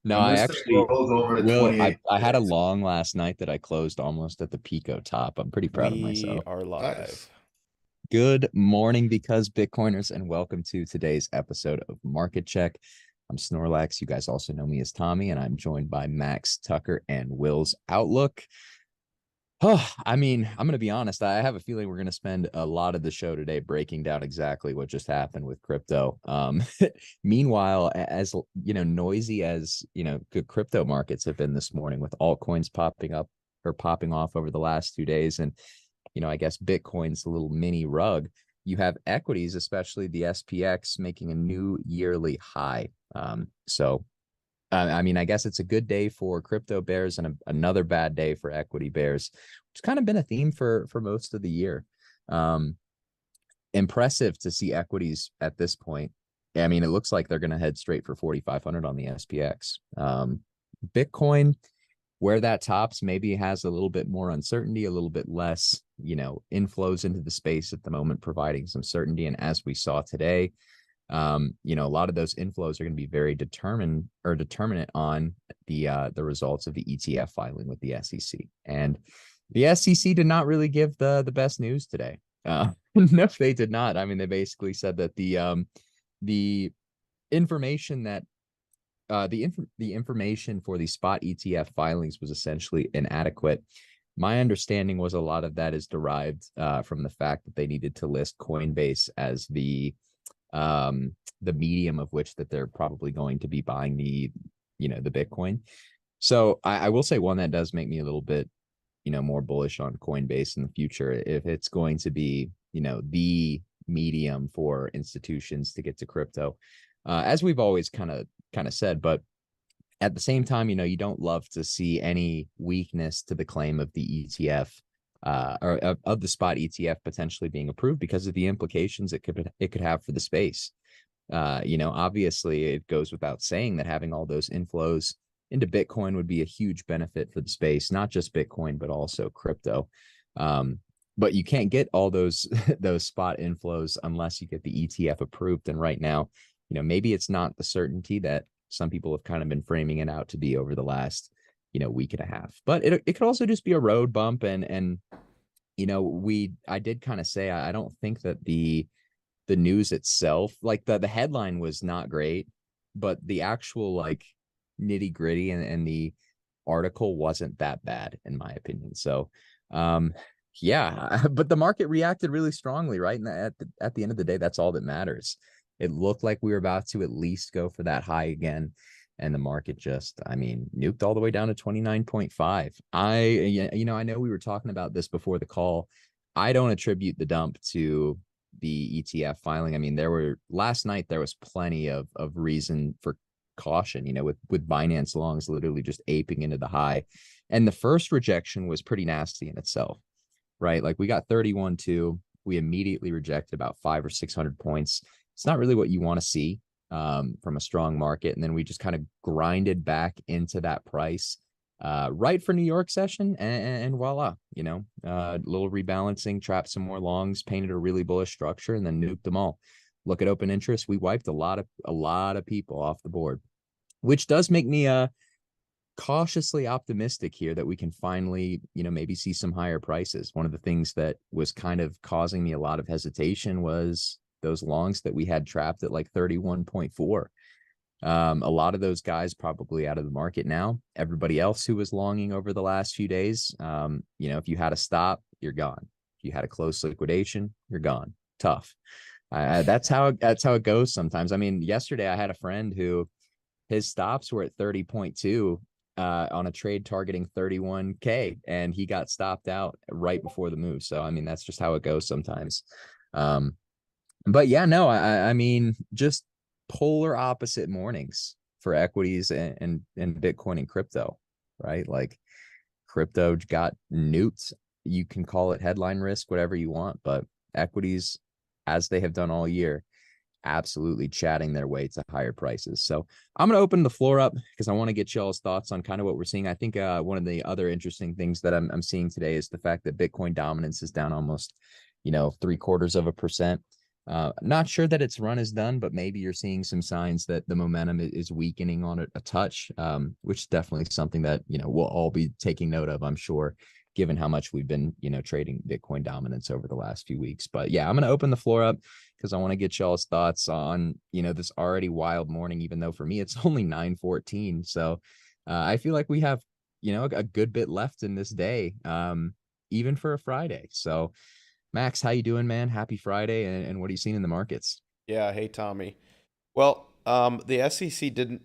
No, And I this thing actually rolls over to will. I 28. had a long last night that I closed almost at the Pico top. I'm pretty proud of We myself. are live. Nice. Good morning, because Bitcoiners, and welcome to today's episode of Market Check. I'm Snorlax. You guys also know me as Tommy, and I'm joined by Max, Tucker, and Will's Outlook. Oh, I mean, I'm going to be honest. I have a feeling we're going to spend a lot of the show today breaking down exactly what just happened with crypto. Meanwhile, as you know, noisy as good crypto markets have been this morning, with altcoins popping up or popping off over the last 2 days, and I guess Bitcoin's a little mini rug. You have equities, especially the SPX, making a new yearly high. So I mean, I guess it's a good day for crypto bears and another bad day for equity bears. It's kind of been a theme for most of the year. Um, Impressive to see equities at this point. I mean, it looks like they're going to head straight for 4,500 on the SPX. Bitcoin, where that tops, maybe has a little bit more uncertainty, a little bit less, inflows into the space at the moment, providing some certainty. And as we saw today, a lot of those inflows are going to be very determinant on the results of the ETF filing with the SEC. And the SEC did not really give the best news today. No, they did not. I mean, they basically said that the information that the information for the spot ETF filings was essentially inadequate. My understanding was a lot of that is derived from the fact that they needed to list Coinbase as the medium of which that they're probably going to be buying the Bitcoin. So I will say one that does make me a little bit more bullish on Coinbase in the future, if it's going to be the medium for institutions to get to crypto, as we've always kind of said. But at the same time, you don't love to see any weakness to the claim of the ETF, or of the spot ETF potentially being approved, because of the implications it could have for the space. Obviously, it goes without saying that having all those inflows into Bitcoin would be a huge benefit for the space, not just Bitcoin, but also crypto. But you can't get all those those spot inflows unless you get the ETF approved. And right now, maybe it's not the certainty that some people have kind of been framing it out to be over the last week and a half. But it could also just be a road bump. And I did kind of say I don't think that the news itself, like the headline was not great, but the actual like nitty gritty and the article wasn't that bad in my opinion. So yeah, but the market reacted really strongly, right? And at the end of the day, that's all that matters. It looked like we were about to at least go for that high again, and the market just, I mean, nuked all the way down to 29.5. I know we were talking about this before the call. I don't attribute the dump to the ETF filing. I mean, last night there was plenty of reason for caution, with Binance longs literally just aping into the high. And the first rejection was pretty nasty in itself, right? Like we got 31.2. We immediately rejected about 500 or 600 points. It's not really what you want to see from a strong market. And then we just kind of grinded back into that price right for New York session, and voila, a little rebalancing, trapped some more longs, painted a really bullish structure, and then nuked them all. Look at open interest. We wiped a lot of people off the board, which does make me cautiously optimistic here that we can finally, maybe see some higher prices. One of the things that was kind of causing me a lot of hesitation was those longs that we had trapped at like 31.4. A lot of those guys probably out of the market now. Everybody else who was longing over the last few days, if you had a stop, you're gone. If you had a close liquidation, you're gone. Tough. That's how it goes sometimes. I mean, yesterday I had a friend who his stops were at 30.2 on a trade targeting 31K, and he got stopped out right before the move. So I mean, that's just how it goes sometimes. But yeah, no, I mean, just polar opposite mornings for equities and Bitcoin and crypto, right? Like crypto got nuked. You can call it headline risk, whatever you want, but equities, as they have done all year, absolutely chatting their way to higher prices. So I'm going to open the floor up because I want to get y'all's thoughts on kind of what we're seeing. I think one of the other interesting things that I'm seeing today is the fact that Bitcoin dominance is down almost, 0.75%. Not sure that its run is done, but maybe you're seeing some signs that the momentum is weakening on it a touch, which is definitely something that, we'll all be taking note of, I'm sure, given how much we've been, trading Bitcoin dominance over the last few weeks. But yeah, I'm going to open the floor up because I want to get y'all's thoughts on, this already wild morning, even though for me it's only 9:14. So I feel like we have, a good bit left in this day, even for a Friday. So Max, how you doing, man? Happy Friday, and what are you seeing in the markets? Yeah, hey Tommy. Well, the SEC didn't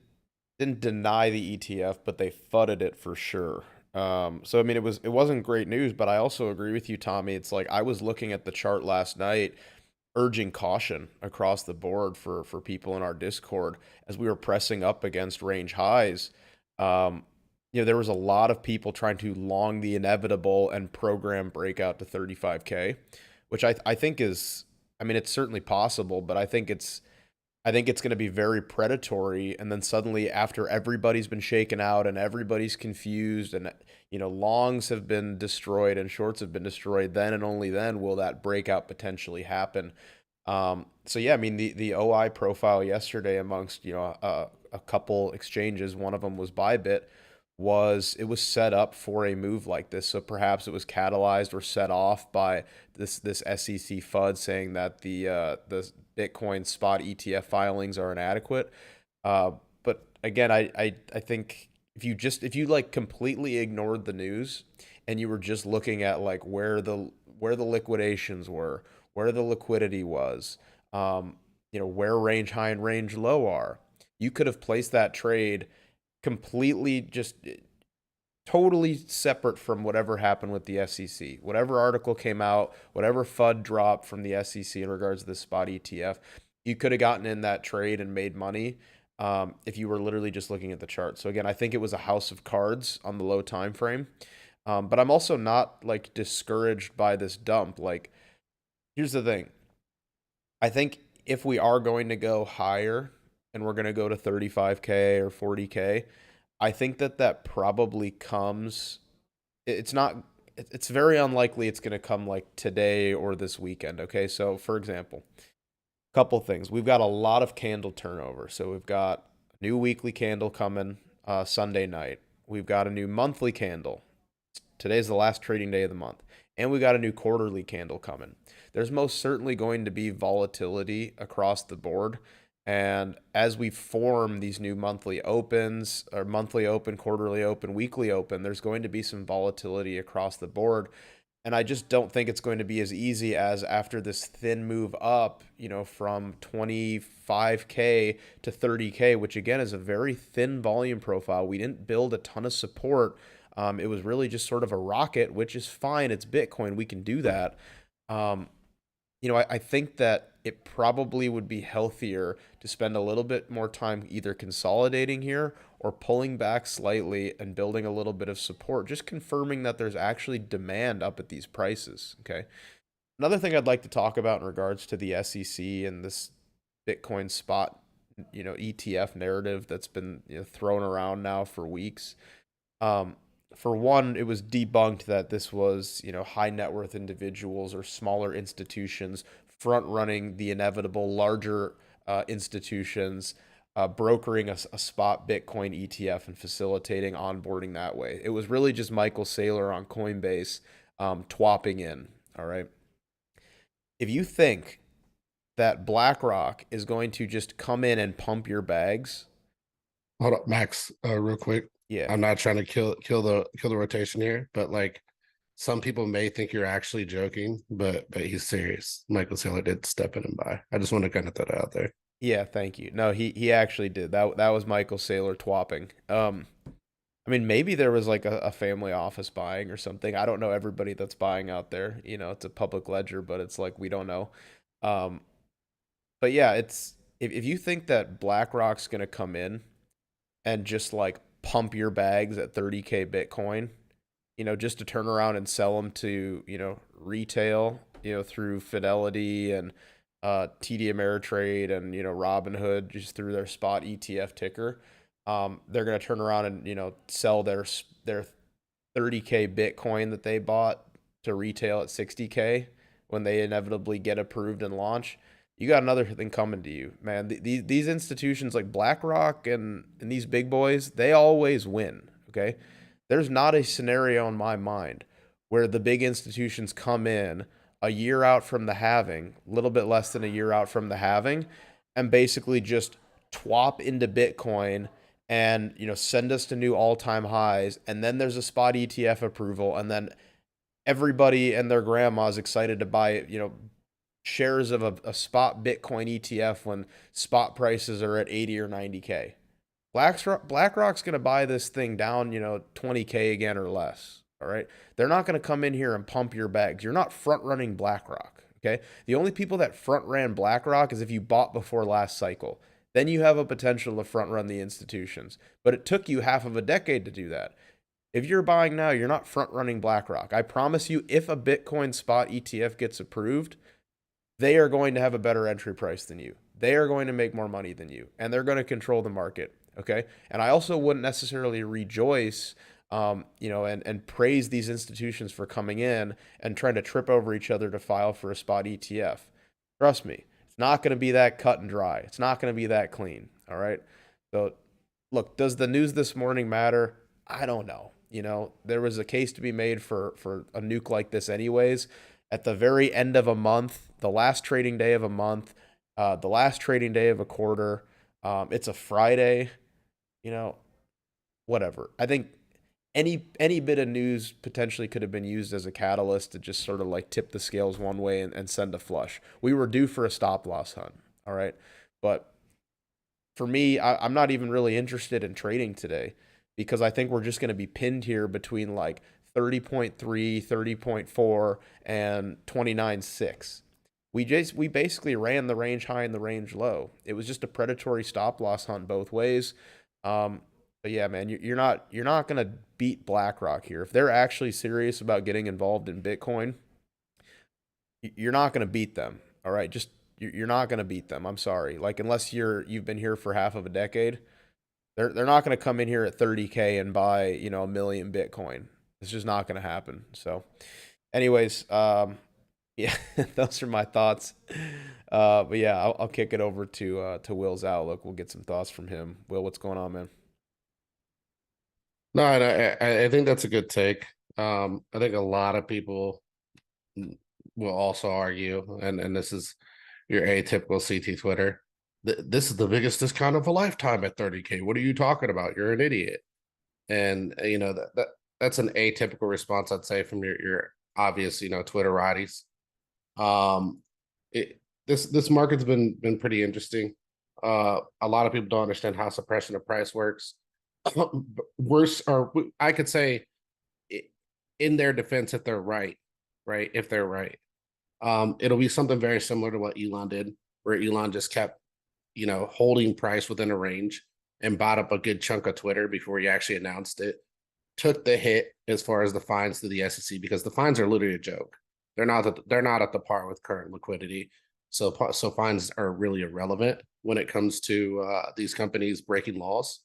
deny the ETF, but they fudded it for sure. So I mean, it wasn't great news, but I also agree with you, Tommy. It's like I was looking at the chart last night, urging caution across the board for people in our Discord as we were pressing up against range highs. Um, there was a lot of people trying to long the inevitable and program breakout to 35K, which I think is, I mean, it's certainly possible, but I think it's going to be very predatory. And then suddenly, after everybody's been shaken out and everybody's confused, and longs have been destroyed and shorts have been destroyed, then and only then will that breakout potentially happen. So yeah, I mean the OI profile yesterday amongst a couple exchanges, one of them was Bybit, it was set up for a move like this. So perhaps it was catalyzed or set off by this SEC FUD saying that the Bitcoin spot ETF filings are inadequate. But again, I think if you like completely ignored the news and you were just looking at like where the liquidations were, where the liquidity was, where range high and range low are, you could have placed that trade completely just totally separate from whatever happened with the SEC. Whatever article came out, whatever FUD dropped from the SEC in regards to the spot ETF, you could have gotten in that trade and made money if you were literally just looking at the chart. So again, I think it was a house of cards on the low time frame. But I'm also not like discouraged by this dump. Like, here's the thing. I think if we are going to go higher and we're going to go to 35K or 40K, I think that probably comes. It's not. It's very unlikely it's going to come like today or this weekend. Okay, so for example, a couple things. We've got a lot of candle turnover. So we've got a new weekly candle coming Sunday night. We've got a new monthly candle. Today's the last trading day of the month. And we got a new quarterly candle coming. There's most certainly going to be volatility across the board. And as we form these new monthly opens, or monthly open, quarterly open, weekly open, there's going to be some volatility across the board. And I just don't think it's going to be as easy as after this thin move up, from 25K to 30K, which again is a very thin volume profile. We didn't build a ton of support. It was really just sort of a rocket, which is fine. It's Bitcoin. We can do that. Um, I think that it probably would be healthier to spend a little bit more time either consolidating here or pulling back slightly and building a little bit of support, just confirming that there's actually demand up at these prices. Okay. Another thing I'd like to talk about in regards to the SEC and this Bitcoin spot, ETF narrative that's been thrown around now for weeks. Um, for one, it was debunked that this was, high net worth individuals or smaller institutions front running the inevitable larger institutions, brokering a spot Bitcoin ETF and facilitating onboarding that way. It was really just Michael Saylor on Coinbase twapping in. All right. If you think that BlackRock is going to just come in and pump your bags, Hold up, Max, real quick. yeah, I'm not trying to kill the rotation here, but like some people may think you're actually joking, but he's serious. Michael Saylor did step in and buy. I just want to kind of throw that out there. yeah, thank you. No, he actually did. That was Michael Saylor twapping. I mean, maybe there was like a family office buying or something. I don't know everybody that's buying out there. It's a public ledger, but it's like we don't know. Um, but yeah, it's if you think that BlackRock's gonna come in and just like pump your bags at 30K Bitcoin, just to turn around and sell them to, retail, through Fidelity and TD Ameritrade and, Robinhood, just through their spot ETF ticker. They're going to turn around and, sell their 30K Bitcoin that they bought to retail at 60K when they inevitably get approved and launch. you got another thing coming to you, man. These institutions like BlackRock and these big boys, they always win. Okay, there's not a scenario in my mind where the big institutions come in a year out from the halving, a little bit less than a year out from the halving, and basically just twop into Bitcoin and send us to new all-time highs, and then there's a spot ETF approval, and then everybody and their grandma's excited to buy shares of a spot Bitcoin ETF when spot prices are at 80 or 90K. BlackRock's going to buy this thing down, 20K again or less. All right. They're not going to come in here and pump your bags. You're not front running BlackRock. Okay. The only people that front ran BlackRock is if you bought before last cycle. Then you have a potential to front run the institutions. But it took you half of a decade to do that. If you're buying now, you're not front running BlackRock. I promise you, if a Bitcoin spot ETF gets approved, they are going to have a better entry price than you. They are going to make more money than you, and they're going to control the market. Okay. And I also wouldn't necessarily rejoice, and praise these institutions for coming in and trying to trip over each other to file for a spot ETF. Trust me, it's not going to be that cut and dry. It's not going to be that clean. All right. So, look, does the news this morning matter? I don't know. There was a case to be made for a nuke like this, anyways. At the very end of a month, the last trading day of a month, the last trading day of a quarter, it's a Friday. Whatever. I think any bit of news potentially could have been used as a catalyst to just sort of like tip the scales one way and send a flush. We were due for a stop loss hunt. All right. But for me, I'm not even really interested in trading today because I think we're just going to be pinned here between like 30.3, 30.4, and 29.6. We basically ran the range high and the range low. It was just a predatory stop loss hunt both ways. But yeah, man, you're not gonna beat BlackRock here. If they're actually serious about getting involved in Bitcoin, you're not gonna beat them. All right, just you're not gonna beat them. I'm sorry. Like unless you've been here for half of a decade, they're not gonna come in here at 30K and buy a million Bitcoin. It's just not gonna happen. So, anyways, yeah, those are my thoughts. But yeah, I'll kick it over to Will's outlook. We'll get some thoughts from him. Will, what's going on, man? No, and I think that's a good take. I think a lot of people will also argue, and this is your atypical CT Twitter. This is the biggest discount of a lifetime at 30K. What are you talking about? You're an idiot. And that's an atypical response, I'd say, from your obvious, Twitterati's. This market's been pretty interesting. A lot of people don't understand how suppression of price works. Worse, or I could say, in their defense, if they're right, if they're right, it'll be something very similar to what Elon did, where Elon just kept, holding price within a range and bought up a good chunk of Twitter before he actually announced it. Took the hit as far as the fines to the SEC because the fines are literally a joke. They're not at the par with current liquidity. So fines are really irrelevant when it comes to these companies breaking laws,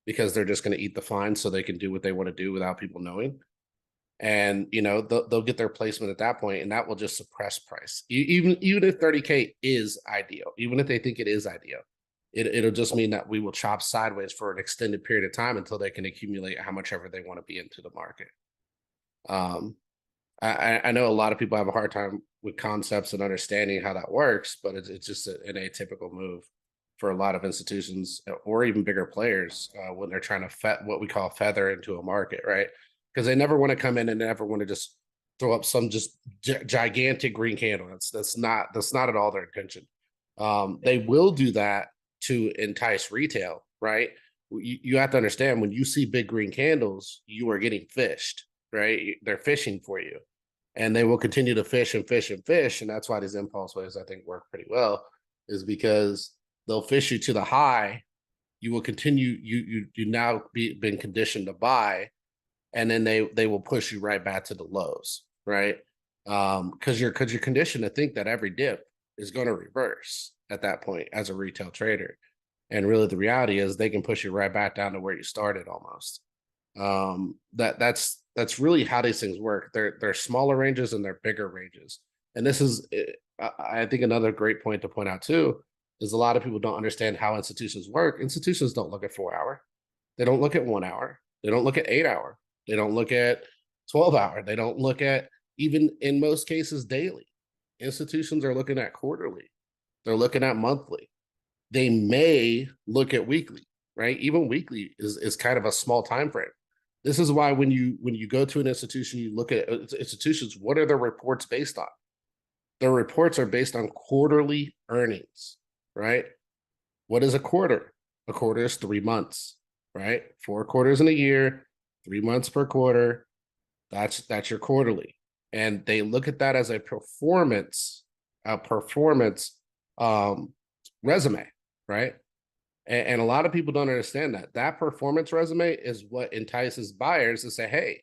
because they're just going to eat the fine so they can do what they want to do without people knowing. And they'll get their placement at that point, and that will just suppress price. Even if 30K is ideal, even if they think it is ideal, it'll just mean that we will chop sideways for an extended period of time until they can accumulate how much ever they want to be into the market. I know a lot of people have a hard time with concepts and understanding how that works, but it's just an atypical move for a lot of institutions or even bigger players when they're trying to what we call feather into a market, right? Because they never want to come in and never want to just throw up some just gigantic green candle. That's not at all their intention. They will do that to entice retail, right? You have to understand, when you see big green candles, you are getting fished, right? They're fishing for you, and they will continue to fish and fish and fish. And that's why these impulse waves, I think, work pretty well, is because they'll fish you to the high. You will continue. You now been conditioned to buy, and then they will push you right back to the lows, right? Because you're conditioned to think that every dip is going to reverse at that point as a retail trader, and really the reality is they can push you right back down to where you started almost. That's really how these things work. They're smaller ranges and they're bigger ranges, and this is I think another great point to point out too is a lot of people don't understand how institutions work. Institutions don't look at 4 hour. They don't look at 1 hour. They don't look at 8 hour. They don't look at 12 hour. They don't look at, even in most cases, daily. Institutions are looking at quarterly. They're looking at monthly. They may look at weekly, right? Even weekly is kind of a small time frame. This is why when you go to an institution, you look at institutions, what are their reports based on? Their reports are based on quarterly earnings, right? What is a quarter? A quarter is 3 months, right? 4 quarters in a year, 3 months per quarter. That's your quarterly. And they look at that as a performance resume, right? And a lot of people don't understand that. That performance resume is what entices buyers to say, hey,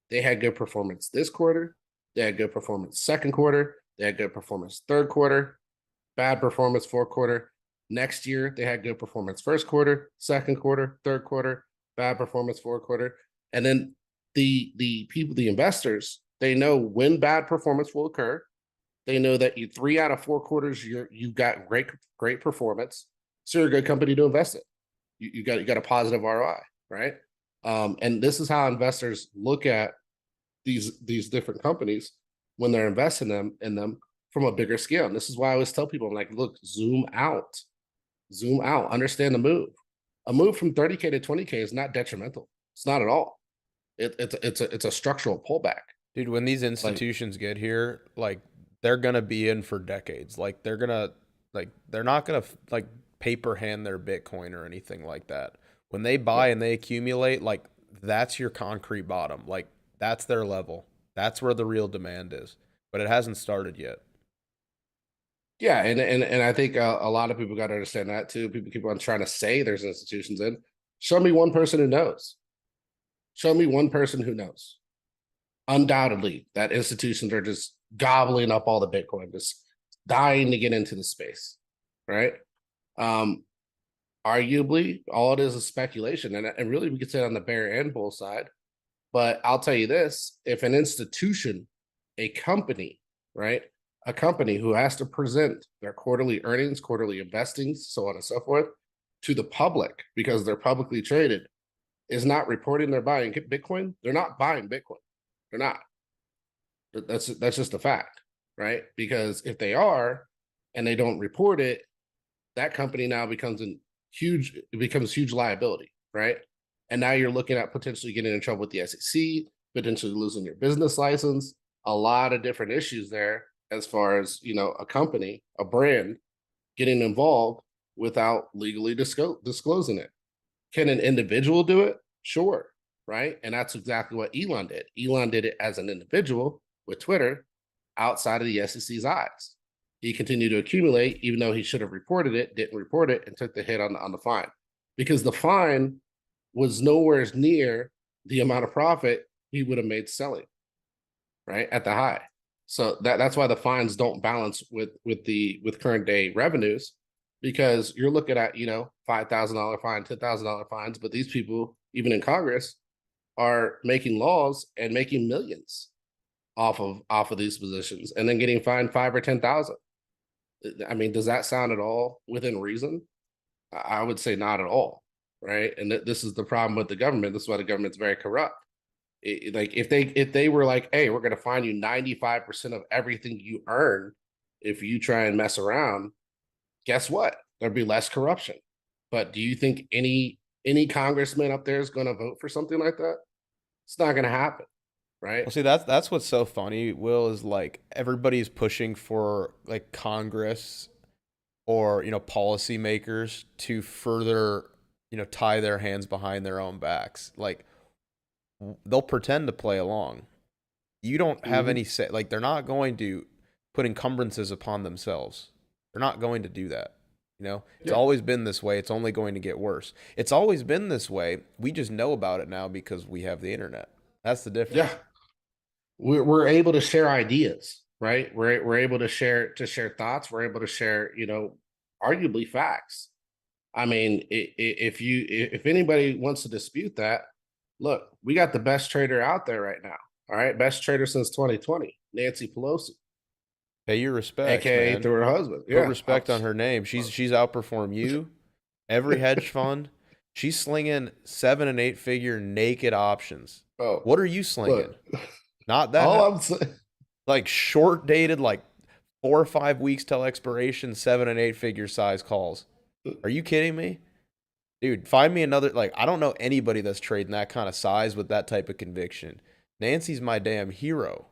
they had good performance this quarter, they had good performance second quarter, they had good performance third quarter, bad performance fourth quarter. Next year, they had good performance first quarter, second quarter, third quarter, bad performance fourth quarter. And then the people, the investors, they know when bad performance will occur. They know that 3 out of 4 quarters you've got great performance. So you're a good company to invest in. You got a positive ROI, right? And this is how investors look at these different companies when they're investing in them from a bigger scale. And this is why I always tell people, I'm like, look, zoom out, understand the move. A move from 30K to 20K is not detrimental. It's not at all. It's a structural pullback. Dude, when these institutions get here, like they're gonna be in for decades. Like they're not gonna like paper hand their Bitcoin or anything like that. When they buy and they accumulate, like that's your concrete bottom. Like that's their level. That's where the real demand is. But it hasn't started yet. Yeah, and I think a lot of people got to understand that too. People keep on trying to say there's institutions in. Show me one person who knows. Show me one person who knows. Undoubtedly, that institutions are just gobbling up all the Bitcoin, just dying to get into the space, right? Arguably, all it is speculation, and really we could say on the bear and bull side. But I'll tell you this: if an institution, a company, right, a company who has to present their quarterly earnings, quarterly investings, so on and so forth, to the public because they're publicly traded, is not reporting they're buying Bitcoin, they're not buying Bitcoin. They're not. That's just a fact, right? Because if they are and they don't report it, that company now becomes huge liability, right? And now you're looking at potentially getting in trouble with the SEC, potentially losing your business license, a lot of different issues there as far as, a company, a brand getting involved without legally disclosing it. Can an individual do it? Sure, right? And that's exactly what Elon did. Elon did it as an individual with Twitter outside of the SEC's eyes. He continued to accumulate, even though he should have reported it, didn't report it, and took the hit on the fine. Because the fine was nowhere near the amount of profit he would have made selling, right, at the high. So that's why the fines don't balance with current day revenues, because you're looking at $5,000 fine, $10,000 fines, but these people, even in Congress, are making laws and making millions off of these positions, and then getting fined 5 or 10,000. I mean, does that sound at all within reason? I would say not at all, right? And this is the problem with the government. This is why the government's very corrupt. Like if they were like, hey, we're going to fine you 95% of everything you earn if you try and mess around, guess what? There'd be less corruption. But do you think any congressman up there is going to vote for something like that? It's not going to happen, right? Well, see, that's what's so funny, Will, is like everybody's pushing for like Congress or policymakers to further tie their hands behind their own backs. Like they'll pretend to play along. You don't have any say. Like they're not going to put encumbrances upon themselves. They're not going to do that. It's always been this way. It's only going to get worse. It's always been this way. We just know about it now because we have the internet. That's the difference. Yeah. We're able to share ideas, right? We're able to share thoughts. We're able to share, arguably facts. I mean, if anybody wants to dispute that, look, we got the best trader out there right now. All right, best trader since 2020, Nancy Pelosi. Pay your respects, aka man. through her husband. Put Yeah, respect on her name. She's outperformed you, every hedge fund. She's slinging 7 and 8 figure naked options. Oh, What are you slinging? look, Not all that. I'm saying. Like short dated, like 4 or 5 weeks till expiration, 7 and 8 figure size calls. Are you kidding me? Dude, find me another. Like, I don't know anybody that's trading that kind of size with that type of conviction. Nancy's my damn hero.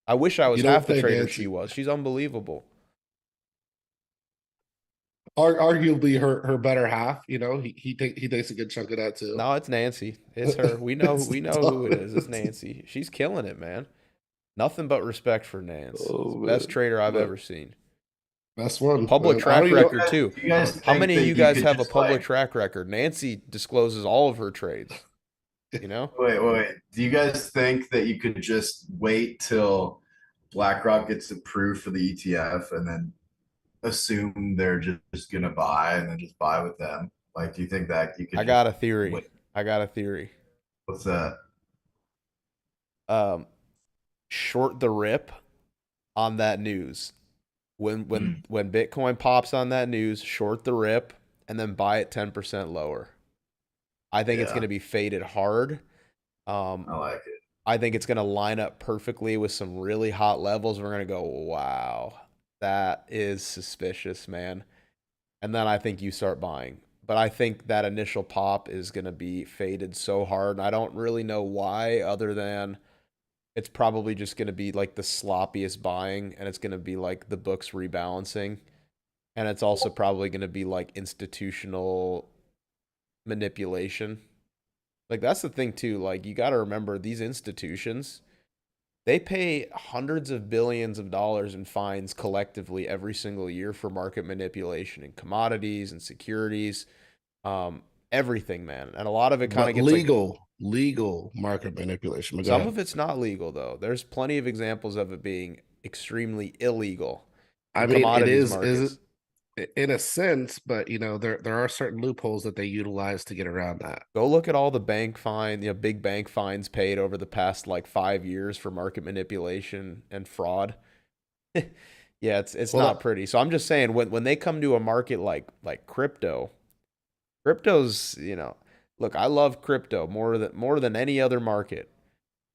I wish I was You don't half the think trader Nancy- she was. She's unbelievable. Arguably her better half, he takes a good chunk of that too. No, it's Nancy. It's her. We know who it is. It's Nancy. She's killing it, man. Nothing but respect for Nance. Oh, Best man. trader I've But- ever seen. Best one. Public man. I track don't even- record too. Do you guys How think many that of you guys could have a just, public like- track record? Nancy discloses all of her trades. You know? Wait. Do you guys think that you could just wait till BlackRock gets approved for the ETF and then assume they're just gonna buy and then just buy with them? Like, do you think that you could? I got a theory. wait. I got a theory. What's that? Short the rip on that news. When Bitcoin pops on that news, short the rip and then buy it 10% lower. I think it's Yeah. going to be faded hard. I like it. I think it's going to line up perfectly with some really hot levels. We're going to go, wow, that is suspicious, man. And then I think you start buying. But I think that initial pop is going to be faded so hard. And I don't really know why, other than it's probably just going to be like the sloppiest buying, and it's going to be like the books rebalancing. And it's also probably going to be like institutional manipulation. Like, that's the thing too. Like, you got to remember, these institutions, they pay hundreds of billions of dollars in fines collectively every single year for market manipulation in commodities and securities, everything, man. And a lot of it kind of But gets legal market manipulation. But go some ahead. of it's not legal though. There's plenty of examples of it being extremely illegal. I in mean, it commodities is markets. in a sense, but there are certain loopholes that they utilize to get around that. Go look at all the big bank fines paid over the past like 5 years for market manipulation and fraud. Yeah, it's Well, not pretty. So I'm just saying, when they come to a market like crypto's, look, I love crypto more than any other market,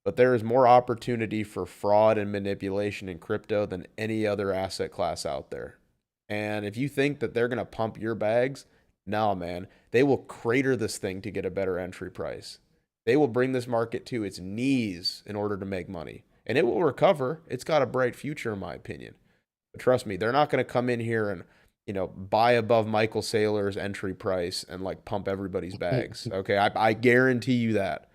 but there is more opportunity for fraud and manipulation in crypto than any other asset class out there. And if you think that they're going to pump your bags, no, man. They will crater this thing to get a better entry price. They will bring this market to its knees in order to make money. And it will recover. It's got a bright future, in my opinion. But trust me, they're not going to come in here and, buy above Michael Saylor's entry price and like pump everybody's bags. Okay, I guarantee you that.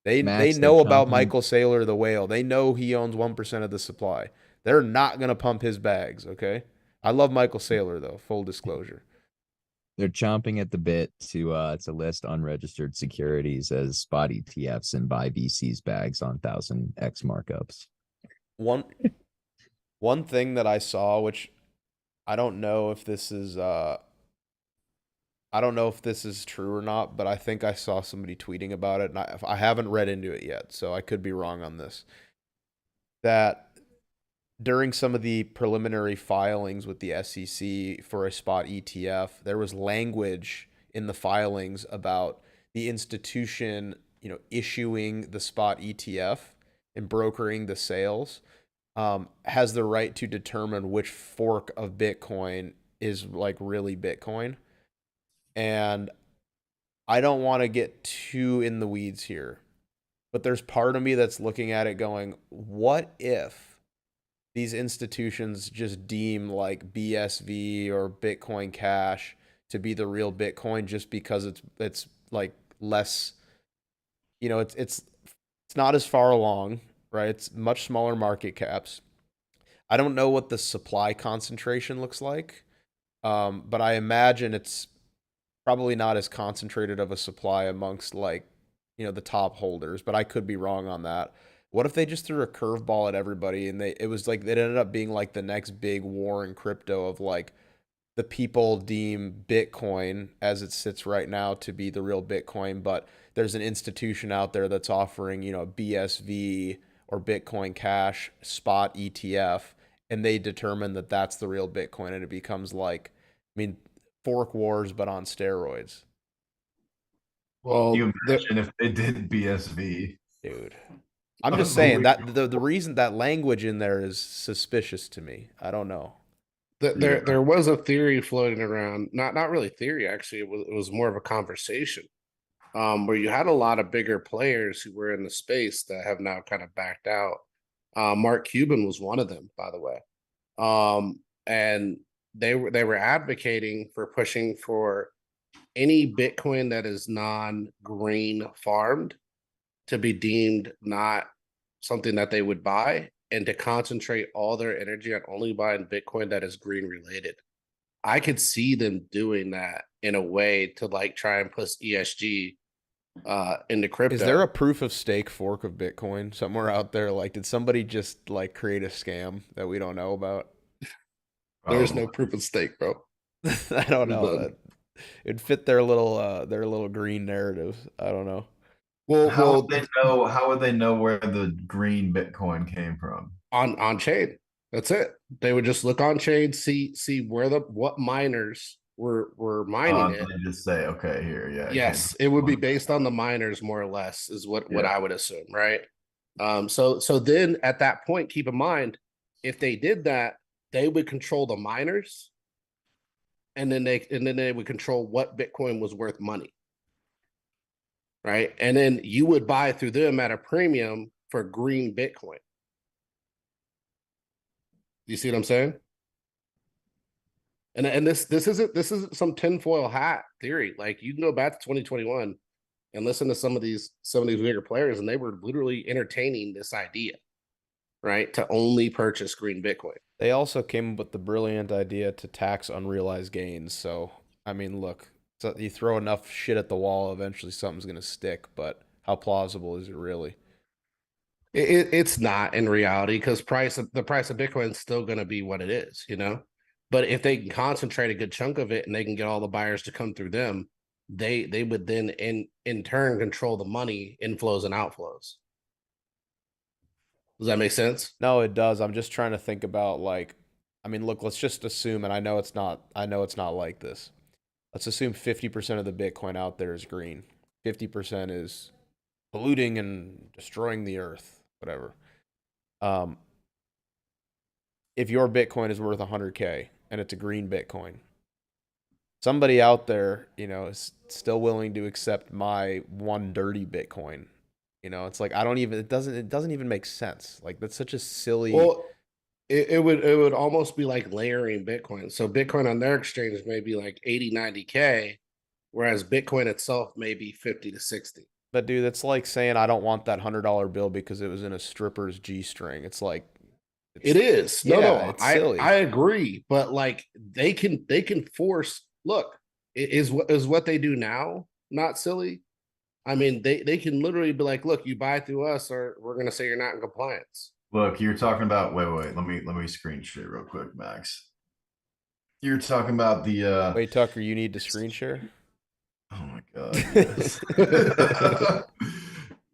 They Max, know they're about pumping- Michael Saylor, the whale. They know he owns 1% of the supply. They're not going to pump his bags, okay? I love Michael Saylor, though, full disclosure. They're chomping at the bit to list unregistered securities as spot ETFs and buy VC's bags on 1000x markups. One thing that I saw, which I don't know if this is true or not, but I think I saw somebody tweeting about it, and I haven't read into it yet, so I could be wrong on this. That during some of the preliminary filings with the SEC for a spot ETF, there was language in the filings about the institution, issuing the spot ETF and brokering the sales, has the right to determine which fork of Bitcoin is like really Bitcoin. And I don't want to get too in the weeds here, but there's part of me that's looking at it going, what if these institutions just deem like BSV or Bitcoin Cash to be the real Bitcoin just because it's like less, it's not as far along, right? It's much smaller market caps. I don't know what the supply concentration looks like, but I imagine it's probably not as concentrated of a supply amongst like, the top holders, but I could be wrong on that. What if they just threw a curveball at everybody and it ended up being like the next big war in crypto of like the people deem Bitcoin as it sits right now to be the real Bitcoin, but there's an institution out there that's offering, BSV or Bitcoin Cash spot ETF, and they determine that that's the real Bitcoin, and it becomes like, I mean, fork wars, but on steroids, Well, You imagine if they did BSV. dude. I'm just saying that the reason that language in there is suspicious to me. I don't know. there Yeah. there was a theory floating around, not really theory, actually. It was more of a conversation, where you had a lot of bigger players who were in the space that have now kind of backed out. Mark Cuban was one of them, by the way. And they were advocating for pushing for any Bitcoin that is non-green farmed to be deemed not something that they would buy, and to concentrate all their energy on only buying Bitcoin that is green related. I could see them doing that in a way to like try and push ESG into crypto. Is there a proof of stake fork of Bitcoin somewhere out there? Like, did somebody just like create a scam that we don't know about? There's no proof of stake, bro. I don't know. None. It'd fit their little green narrative. I don't know. How would they know? How would they know where the green Bitcoin came from? On chain. That's it. They would just look on chain, see where what miners were mining it. They just say, okay, here, yeah. Yes, it would be based on the miners, more or less, is what I would assume, right? So then at that point, keep in mind, if they did that, they would control the miners, and then they would control what Bitcoin was worth money. Right. And then you would buy through them at a premium for green Bitcoin. You see what I'm saying? And this isn't some tinfoil hat theory. Like, you can go back to 2021 and listen to some of these bigger players, and they were literally entertaining this idea, right? To only purchase green Bitcoin. They also came up with the brilliant idea to tax unrealized gains. So, I mean, look, so you throw enough shit at the wall, eventually something's going to stick. But how plausible is it really? It's not in reality, because the price of Bitcoin is still going to be what it is, But if they can concentrate a good chunk of it and they can get all the buyers to come through them, they would then in turn control the money inflows and outflows. Does that make sense? No, it does. I'm just trying to think about, like, I mean, look, let's just assume, and I know it's not like this. Let's assume 50% of the Bitcoin out there is green. 50% is polluting and destroying the earth, whatever. If your Bitcoin is worth 100K and it's a green Bitcoin, somebody out there, is still willing to accept my one dirty Bitcoin. It's like, it doesn't even make sense. Like, that's such a silly. Well, it would almost be like layering Bitcoin. So Bitcoin on their exchange may be like 80, 90K, whereas Bitcoin itself may be 50 to 60. But dude, that's like saying I don't want that $100 bill because it was in a stripper's G-string. It's like, it is. No, it's silly. I agree, but like they can force. Look, is what they do now not silly? I mean, they can literally be like, look, you buy through us, or we're gonna say you're not in compliance. Look, you're talking about wait, let me screen share real quick, Max. You're talking about the Wait, Tucker, you need to screen share? Oh my god. Yes.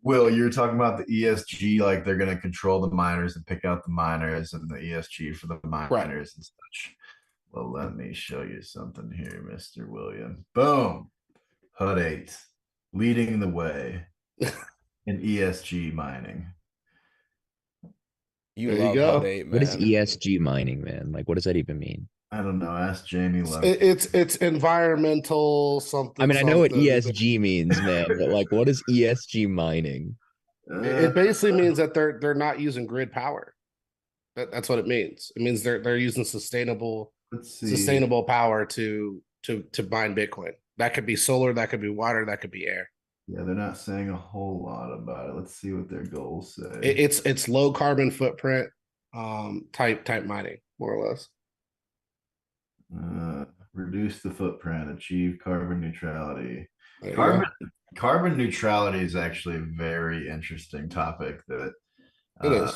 Will, you're talking about the ESG, like they're gonna control the miners and pick out the miners, and the ESG for the miners and such. Well, let me show you something here, Mr. William. Boom. HUD 8 leading the way in ESG mining. You love HUD 8, man. What is ESG mining, man? Like, what does that even mean? I don't know. Ask Jamie. It's environmental something. I mean, I know what ESG means, man, but like, what is ESG mining? It basically means that they're not using grid power. That's what it means. It means they're using sustainable power to mine Bitcoin. That could be solar, that could be water, that could be air. Yeah, they're not saying a whole lot about it. Let's see what their goals say. It's low carbon footprint type mining, more or less. Reduce the footprint, achieve carbon neutrality. Carbon neutrality is actually a very interesting topic that it is.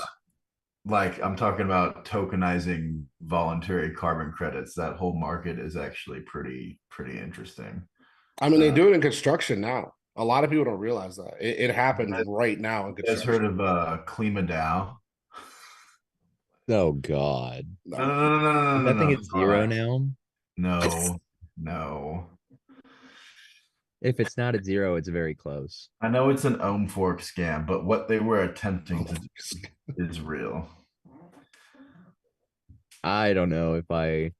Like, I'm talking about tokenizing voluntary carbon credits. That whole market is actually pretty interesting. I mean, they do it in construction now. A lot of people don't realize that it happens guys- right now in You guys heard construction. of Klima Dow? Oh God. No. No, no, no, no, no, no, That no, thing no. is zero now. No, no. If it's not at zero, it's very close. I know it's an ohm fork scam, but what they were attempting to do is real. I don't know if Dude,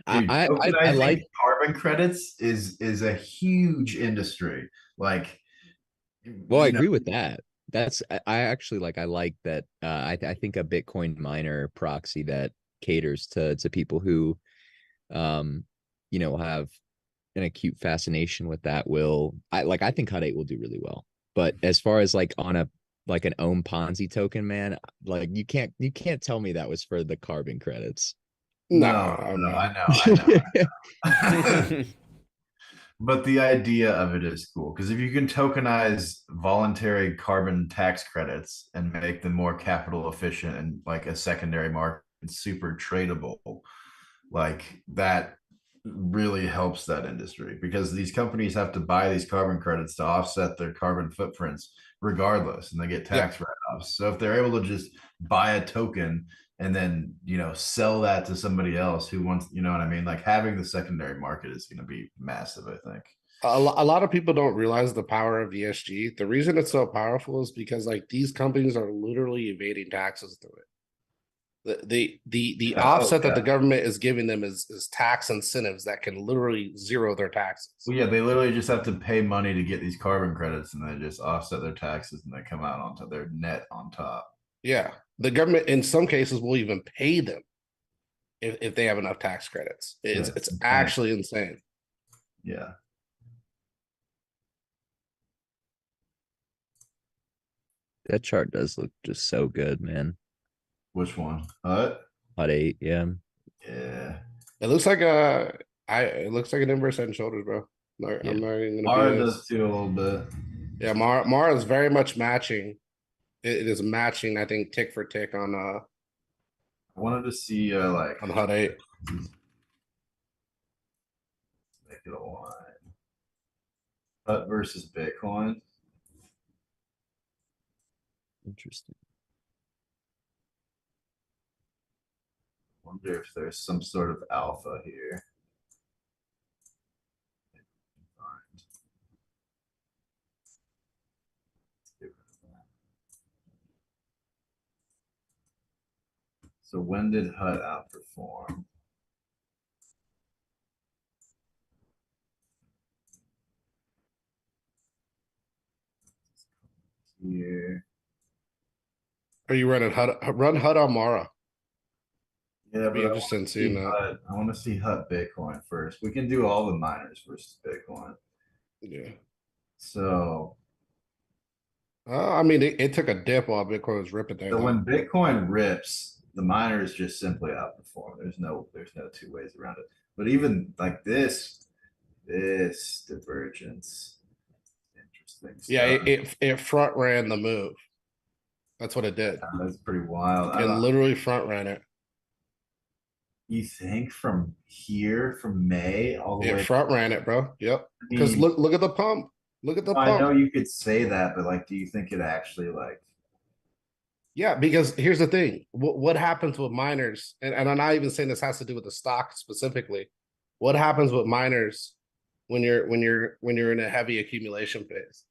I tokenizing like. carbon credits is a huge industry. Like, Well, I you know, agree with that. I actually like. I like that. I think a Bitcoin miner proxy that caters to people who, um, have an acute fascination with that will. I think Hut 8 will do really well. But as far as like on a like an own Ponzi token, man, like you can't tell me that was for the carbon credits. No, no, no. I know. But the idea of it is cool because if you can tokenize voluntary carbon tax credits and make them more capital efficient and like a secondary market super tradable, like that really helps that industry because these companies have to buy these carbon credits to offset their carbon footprints regardless and they get tax write-offs. So if they're able to just buy a token and then sell that to somebody else who wants, you know what I mean, like having the secondary market is going to be massive, I think. A lot of people don't realize the power of ESG. The reason it's so powerful is because like these companies are literally evading taxes through it. The offset that the government is giving them is tax incentives that can literally zero their taxes. Well, yeah, they literally just have to pay money to get these carbon credits and they just offset their taxes and they come out onto their net on top. Yeah. The government in some cases will even pay them if they have enough tax credits. It's Yeah, it's insane. actually insane. Yeah. That chart does look just so good, man. Which one? Hut? Hut 8, yeah. Yeah. It looks like it looks like an inverse head and shoulders, bro. Like, Yeah. I'm not even gonna Mara be does too a little bit. Yeah, Mara is very much matching. It is matching, I think, tick for tick on I wanted to see like Hut 8. make it a line. Hut versus Bitcoin. Interesting. Wonder if there's some sort of alpha here. So when did Hut outperform? Here. Are you running run Hut on Mara? Yeah, Be but interested in seeing that. I want to see Hut Bitcoin first. We can do all the miners versus Bitcoin. Yeah. So I mean, it took a dip while Bitcoin was ripping there. So though. when Bitcoin rips, the miners just simply outperform. There's no two ways around it. But even like this divergence, interesting Yeah, stuff. it front ran the move. That's what it did. That's pretty wild. It literally front ran it. You think from here, from May all the It way? front ran it, bro. Yep. I Because mean, look at the pump. Look at the I know pump. you could say that, but like, do you think it actually like? Yeah, because here's the thing. What happens with miners, and I'm not even saying this has to do with the stock specifically. What happens with miners when you're in a heavy accumulation phase?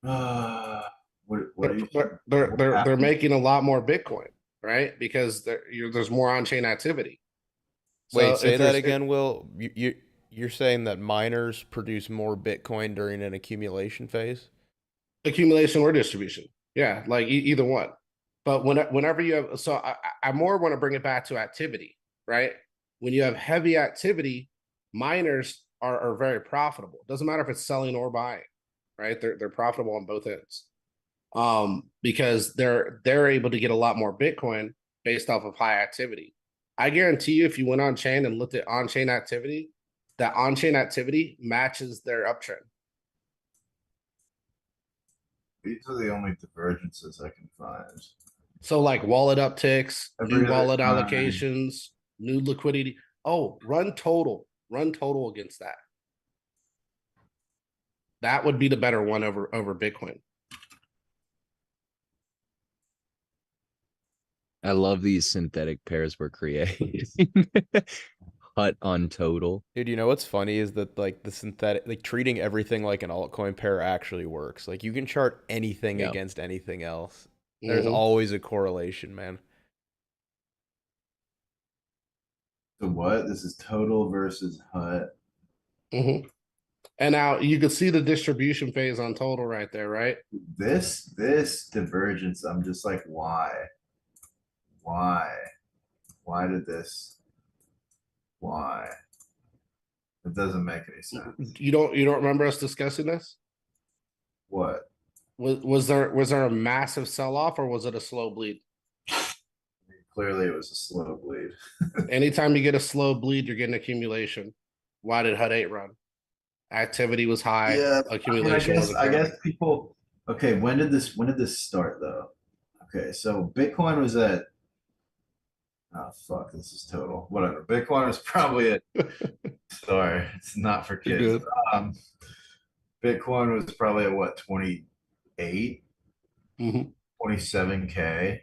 What are you? They're making a lot more Bitcoin, right? Because there's more on-chain activity. Wait, So say if that there's- again, Will. You're saying that miners produce more Bitcoin during an accumulation phase? Accumulation or distribution. Yeah, like either one. But whenever you have, so I more want to bring it back to activity, right? When you have heavy activity, miners are very profitable. Doesn't matter if it's selling or buying, right? They're profitable on both ends. Because they're able to get a lot more Bitcoin based off of high activity. I guarantee you, if you went on chain and looked at on chain activity, that on chain activity matches their uptrend. These are the only divergences I can find. So like wallet upticks, Every new other wallet time. allocations, new liquidity. Oh, run total against that. That would be the better one over Bitcoin. I love these synthetic pairs we're creating. Hut on total. Dude, you know what's funny is that like the synthetic, like treating everything like an altcoin pair actually works. Like you can chart anything Yep. against anything else. There's Mhm. always a correlation, man. So what? This is total versus hut. Mhm. And now you can see the distribution phase on total right there, right? This divergence, I'm just like, why? Why? Why did this? Why? It doesn't make any sense. You don't remember us discussing this? What? Was there a massive sell off or was it a slow bleed? Clearly it was a slow bleed. Anytime you get a slow bleed, you're getting accumulation. Why did HUD 8 run? Activity was high, Yeah, accumulation was I occurring. guess people. Okay, when did this start though? Okay, so Bitcoin was at. Oh fuck, this is total. Whatever. Bitcoin was probably at. Sorry, it's not for You're kids. good. Bitcoin was probably at what, 28, Mhm. 27K.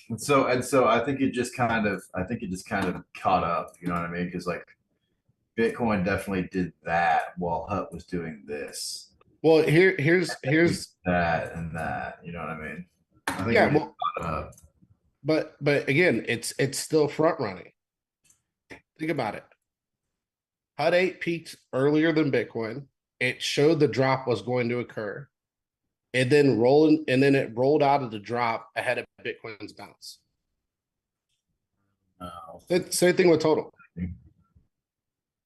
And so I think it just kind of caught up, you know what I mean? Because like Bitcoin definitely did that while Hut was doing this. Well, here's That and that, you know what I mean? I think yeah, we just well, caught up. but again, it's still front running. Think about it. HUD 8 peaked earlier than Bitcoin. It showed the drop was going to occur. It then it rolled out of the drop ahead of Bitcoin's bounce. No. Same thing with total.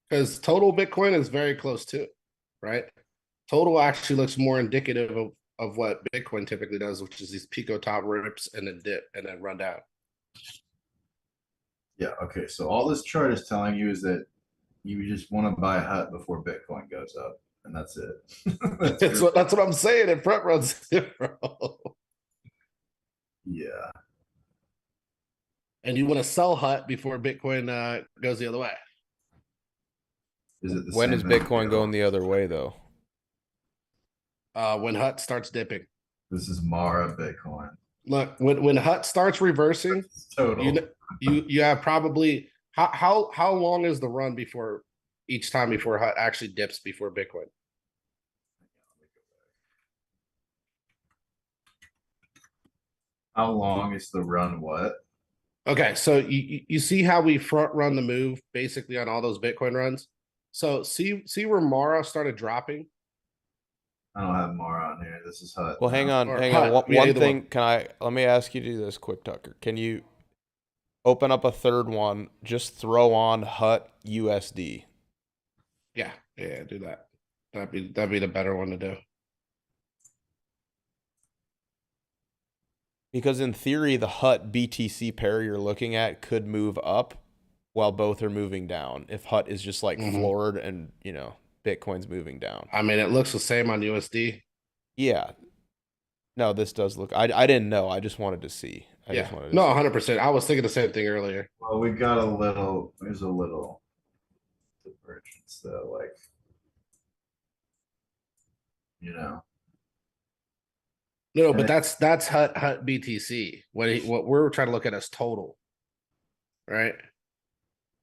Because total Bitcoin is very close to it, right? Total actually looks more indicative of what Bitcoin typically does, which is these Pico top rips and then dip and then run down. Yeah, okay. So all this chart is telling you is that you just want to buy a Hut before Bitcoin goes up, and that's it. That's what I'm saying. It front runs zero. Yeah. And you want to sell HUT before Bitcoin goes the other way. Is it the When same is thing? Bitcoin going the other way though? When HUT starts dipping. This is Mara Bitcoin. Look, when HUT starts reversing, Total. you have probably how long is the run before each time before HUT actually dips before Bitcoin? How long is the run? What? Okay, so you see how we front run the move basically on all those Bitcoin runs. So see where Mara started dropping. I don't have Mara on here. This is Hut. Well, now. hang on. Or One, HUT, yeah, one either thing, one. let me ask you to do this quick, Tucker. Can you open up a third one? Just throw on HUT USD. Yeah, do that. That'd be the better one to do. Because in theory, the HUT BTC pair you're looking at could move up while both are moving down. If HUT is just like Mhm. floored and, Bitcoin's moving down. I mean, it looks the same on USD. Yeah. No, this does look. I didn't know. I just wanted to see. I just wanted to No, see. 100%. I was thinking the same thing earlier. Well, we got a little. There's a little divergence though. Like, you know. No, but that's HUT BTC. What we're trying to look at is total, right?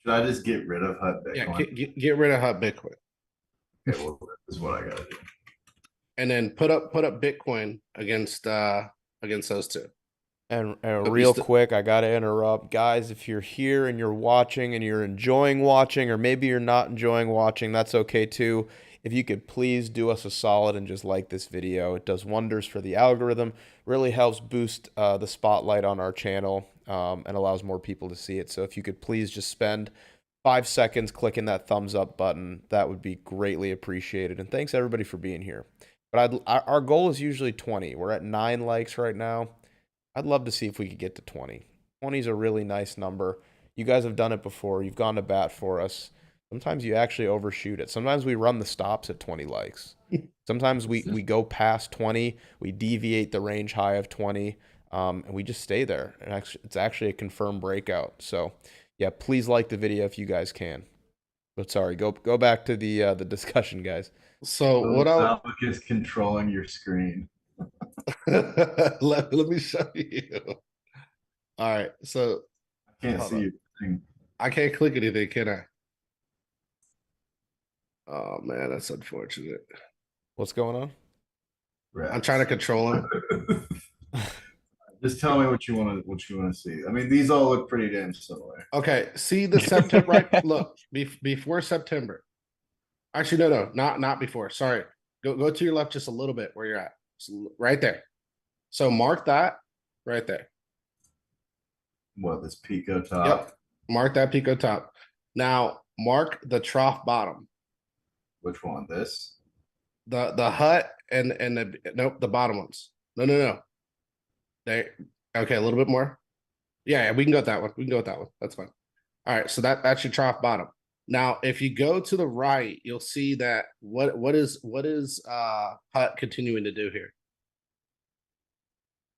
Should I just get rid of Hut Yeah, Bitcoin? get rid of HUT Bitcoin, Okay, well, this is what I gotta do. and then put up Bitcoin against those two. And But real st- quick, I got to interrupt. Guys, if you're here and you're watching and you're enjoying watching, or maybe you're not enjoying watching, that's okay too. If you could please do us a solid and just like this video. It does wonders for the algorithm, really helps boost the spotlight on our channel, and allows more people to see it. So if you could please just spend 5 seconds clicking that thumbs up button, that would be greatly appreciated. And thanks everybody for being here. But our goal is usually 20. We're at 9 likes right now. I'd love to see if we could get to 20. 20 is a really nice number. You guys have done it before. You've gone to bat for us. Sometimes you actually overshoot it. Sometimes we run the stops at 20 likes. Sometimes we go past 20. We deviate the range high of 20, and we just stay there. And it's actually a confirmed breakout. So, yeah, please like the video if you guys can. But sorry, go back to the discussion, guys. So So what I Falcon is controlling your screen. let me show you. All right, so I can't hold see up. your thing. I can't click anything, can I? Oh man, that's unfortunate. What's going on? I'm trying to control him. Just tell me what you want to see. I mean, these all look pretty damn similar. Okay, see the September, right? Look, before September. Actually, no, not before. Sorry. Go to your left just a little bit where you're at. So, right there. So mark that right there. What, this Pico top? Yep. Mark that Pico top. Now mark the trough bottom. Which one? This? The hut and the nope, the bottom ones. No. There. Okay, a little bit more. Yeah, we can go with that one. We can go with that one. That's fine. All right, so that's your trough bottom. Now, if you go to the right, you'll see that what is hut continuing to do here?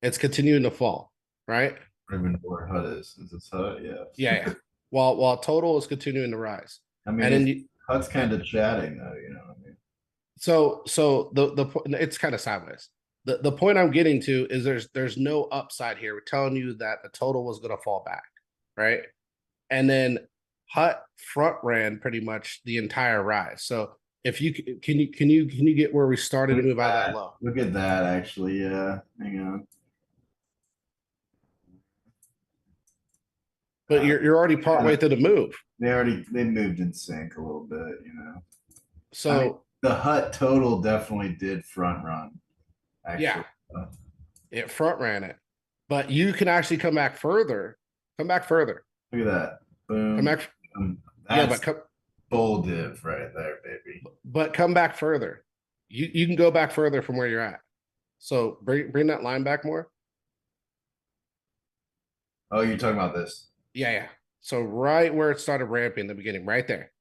It's continuing to fall, right? I don't even know where HUD is. Is this HUD? Yeah. Yeah. While total is continuing to rise. I mean, And then it's- HUD's kind of chatting though, you know what I mean? So it's kind of sideways. The point I'm getting to is there's no upside here. We're telling you that the total was going to fall back, right? And then Hut front ran pretty much the entire rise. So if you can you get where we started to move out of that low? Look at that, actually. Yeah. Hang on. But you're already partway through the move. They moved in sync a little bit, you know. So The HUT total definitely did front run. Actually. yeah, it front ran it. But you can actually come back further. Look at that. Boom. Come back. That's But come. bull div right there, baby. But come back further. You can go back further from where you're at. So bring that line back more. Oh, you're talking about this. Yeah. So right where it started ramping in the beginning, right there.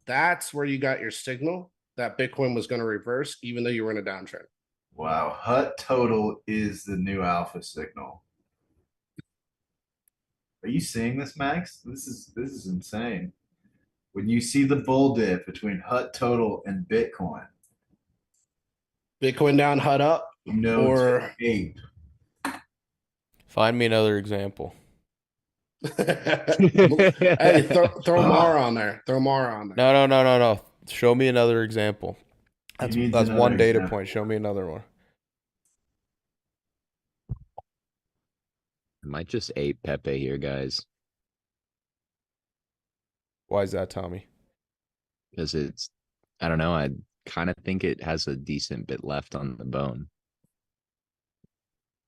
That's where you got your signal that Bitcoin was going to reverse, even though you were in a downtrend. Wow. HUT total is the new alpha signal. Are you seeing this, Max? This is insane. When you see the bull dip between HUT total and Bitcoin, Bitcoin down, HUD up, you know or it's ape. Find me another example. hey, throw Mara on there. Throw Mara on there. No. Show me another example. That's needs one another data example. point. Show me another one. I might just ape Pepe here, guys, Why is that, Tommy? because I don't know. I kind of think it has a decent bit left on the bone.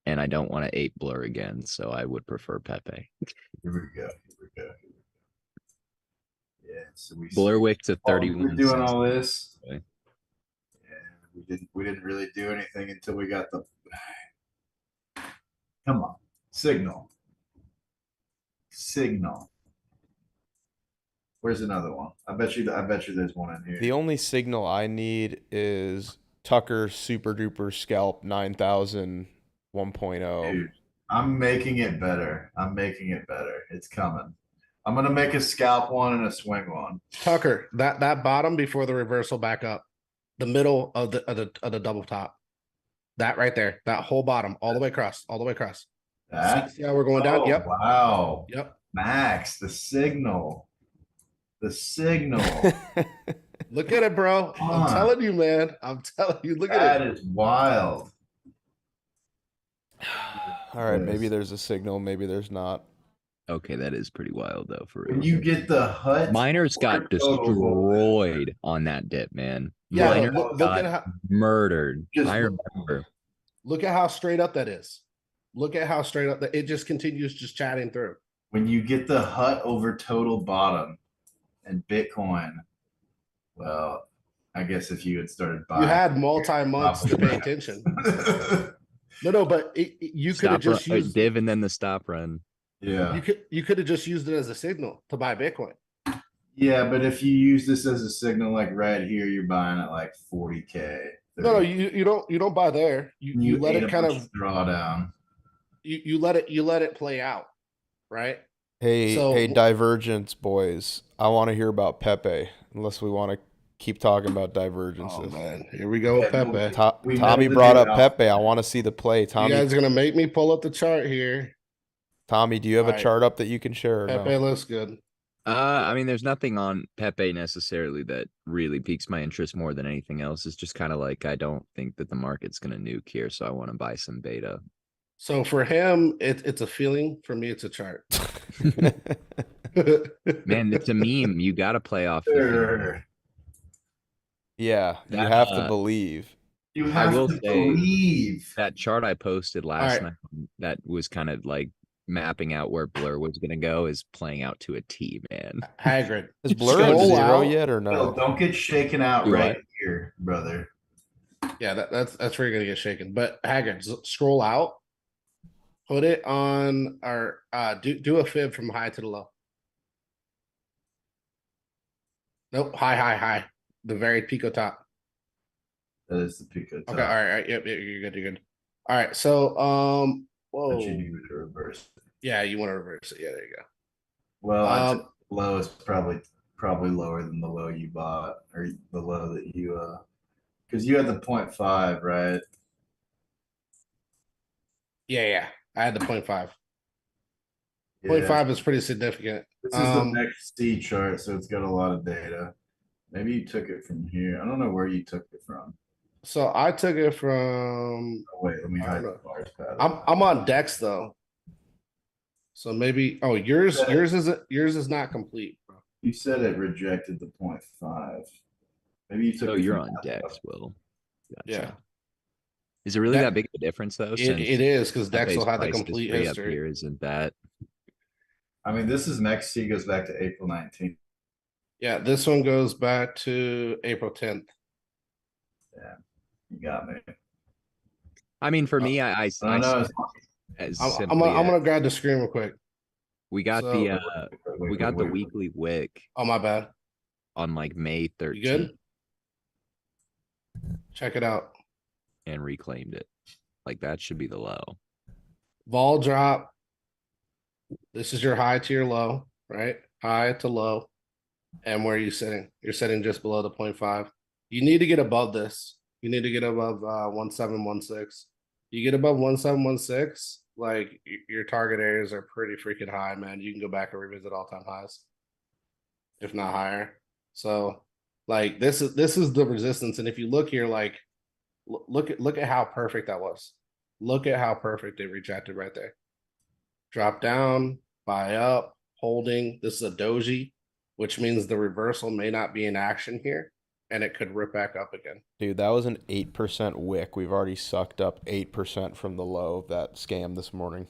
And I don't want to ape Blur again, so I would prefer Pepe. Here we go. Yeah, so Blur wick to we're 31. doing cents. all this. Okay. Yeah, we didn't really do anything until we got the come on. Signal. Where's another one? I bet you there's one in here. The only signal I need is Tucker Super Duper Scalp 9000 1.0. Dude, I'm making it better. It's coming. I'm gonna make a scalp one and a swing one. Tucker, that bottom before the reversal back up, the middle of the double top, that right there, that whole bottom, all the way across. That? See how we're going down? Oh, Yep. wow. Yep. Max, the signal. Look at it, bro. I'm Huh. telling you, man. I'm telling you. Look at That it. is wild. All right, maybe Yes. there's a signal, maybe there's not. Okay, that is pretty wild though. For When real. you get the HUT Miners got total, destroyed on that dip, man. Yeah, Miners look got at how murdered. Just I look- remember. look at how straight up that is. Look at how straight up that it just continues just chatting through. when you get the HUT over total bottom and Bitcoin, well, I guess if you had started buying, You had multi-months to pay Probably. attention. No, but you could have Stop just run, used div and then the stop run. yeah, you could have just used it as a signal to buy Bitcoin. yeah. But if you use this as a signal, like right here, you're buying at like 40K. No, you don't buy there. You let ate it a kind bunch of drawdown. you let it play out, right? Hey, So- hey, Divergence boys. I want to hear about Pepe, unless we want to keep talking about Oh divergences. man, here we go with Yeah, Pepe. we Tommy know the brought new up Pepe. I alphabet. want to see the play. You Tommy, guys are gonna make me pull up the chart here. Tommy, do you have a Alright. chart up that you can share or Pepe no? looks good. I mean, there's nothing on Pepe necessarily that really piques my interest more than anything else. It's just kind of like I don't think that the market's gonna nuke here, so I want to buy some beta. So for him, it's a feeling. For me, it's a chart. Man, it's a meme. You got to play off the feeling. Sure. Yeah, you That, have to believe. You I have will to say believe. that chart I posted last Alright. night that was kind of like mapping out where Blur was gonna go is playing out to a T, man. Hagrid. Is Blur at Scroll 0 out. yet or No, no? don't get shaken out Do right what? here, brother. Yeah, that's where you're gonna get shaken. But Hagrid, scroll out. Put it on our do a fib from high to the low. Nope, high. The very Pico top. That is the Pico top. Okay, all right, yep, you're good. All right, so whoa. But you need to reverse it. Yeah, you want to reverse it. Yeah, there you go. Well, I took Um, the low is probably lower than the low you bought, or the low that you because you had the 0.5, right? yeah. I had the 0.5. Yeah. 0.5 is pretty significant. This is the next C chart, so it's got a lot of data. Maybe you took it from here. I don't know where you took it from. So I took it from Oh, wait, let me I hide don't the bars pattern. I'm on Dex though. So maybe yours is not complete, bro. You said it rejected the 0.5. Maybe you took Oh, it you're from on that Dex, low. Will. Gotcha. Yeah. Is it really That- that big of a difference though? It is because Dex will Pepe's have the price complete history up history. here isn't that? I mean, this is next C goes back to April 19th. Yeah, this one goes back to April 10th. You got me. I mean, for me, I I know. as I'm simply gonna as grab the screen real quick. we got So- the we got the weekly wick Oh my bad. on like May You 13th good? Check it out. and reclaimed it. Like that should be the low. Vol drop. This is your high to your low, right? High to low. And where are you sitting? You're sitting just below the 0.5. You need to get above this. You need to get above 1716. You get above 1716, like your target areas are pretty freaking high, man. You can go back and revisit all-time highs, if not higher. So, like this is the resistance. And if you look here, like look at how perfect that was. Look at how perfect it rejected right there. Drop down, buy up, holding. This is a doji, which means the reversal may not be in action here, and it could rip back up again. Dude, that was an 8% wick. We've already sucked up 8% from the low of that scam this morning.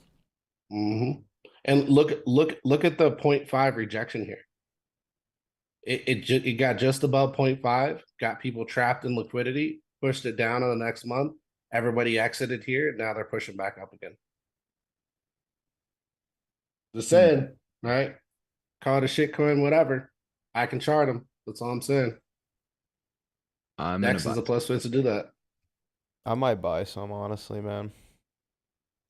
Mm-hmm. And look at the 0.5 rejection here. It got just above 0.5, got people trapped in liquidity, pushed it down on the next month. Everybody exited here. Now they're pushing back up again. Just saying, right? Call it a shit coin, whatever. I can chart them. That's all I'm saying. I'm gonna Next is buy. a plus fit to do that. I might buy some, honestly, man.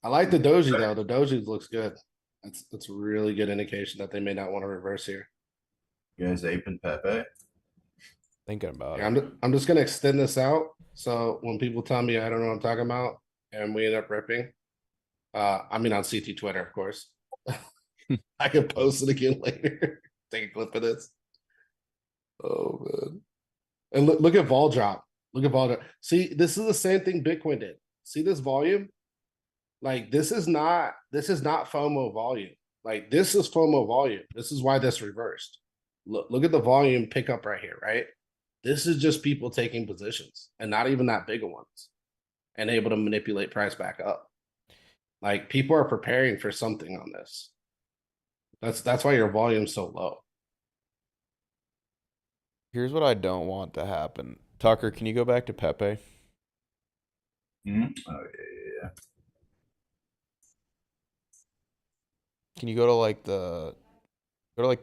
I like the doji though. The doji looks good. That's a really good indication that they may not want to reverse here. You guys aping Pepe? Thinking about Yeah, it. I'm just gonna extend this out. So when people tell me I don't know what I'm talking about and we end up ripping, I mean on CT Twitter, of course. I can post it again later. Take a clip of this. Oh man. And look at vol drop. Look at vol drop. See, this is the same thing Bitcoin did. See this volume? Like this is not FOMO volume. Like this is FOMO volume. This is why this reversed. Look at the volume pickup right here, right? This is just people taking positions and not even that big of ones and able to manipulate price back up. Like people are preparing for something on this. That's why your volume's so low. Here's what I don't want to happen. Tucker, can you go back to Pepe? Oh yeah. Can you go to like the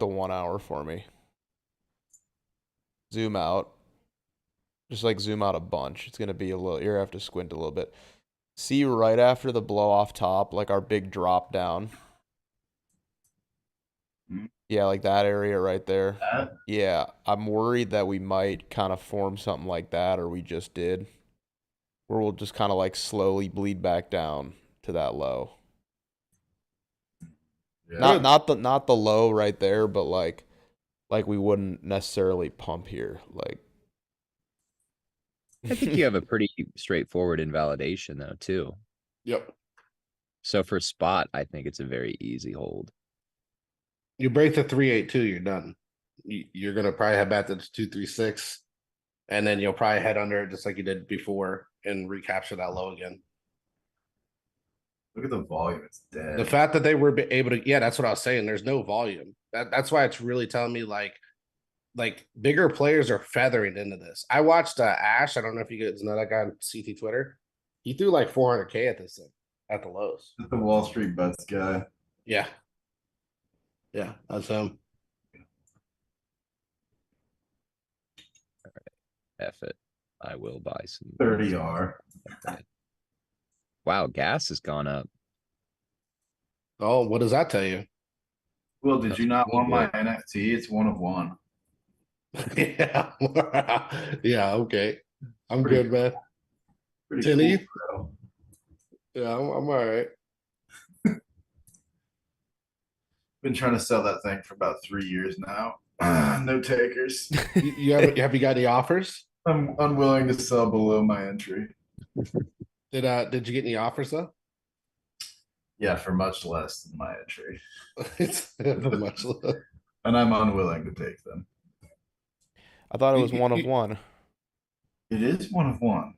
1 hour for me? Zoom out. Just like zoom out a bunch. It's gonna be a little, you're gonna have to squint a little bit. See right after the blow off top, like our big drop down. Yeah, like that area right there. That? Yeah, I'm worried that we might kind of form something like that, or we just did, where we'll just kind of like slowly bleed back down to that low. Yeah. Not the low right there, but like we wouldn't necessarily pump here. Like I think you have a pretty straightforward invalidation though, too. Yep. So for spot, I think it's a very easy hold. You break the 382, you're done. You're gonna probably head back to the 236, and then you'll probably head under it just like you did before and recapture that low again. Look at the volume. It's dead. The fact that they were able to, yeah, that's what I was saying. There's no volume. That's why it's really telling me like bigger players are feathering into this. I watched Ash. I don't know if you guys know that guy on CT Twitter. He threw like 400K at this thing at the lows. the Wall Street bets guy. Yeah, yeah, that's him. F it. I will buy some. 30R. Wow, gas has gone up. Oh, what does that tell you? Well, did That's you not pretty want my good. NFT? It's one of one. Yeah, yeah, okay. I'm Pretty good, man. Pretty 10 cool, ETH? bro. Yeah, I'm all right. Been trying to sell that thing for about 3 years now. No takers. You have you got any offers? I'm unwilling to sell below my entry. Did you get any offers though? Yeah, for much less than my entry. It's much less. And I'm unwilling to take them. I thought it was one of You- one. It is one of one.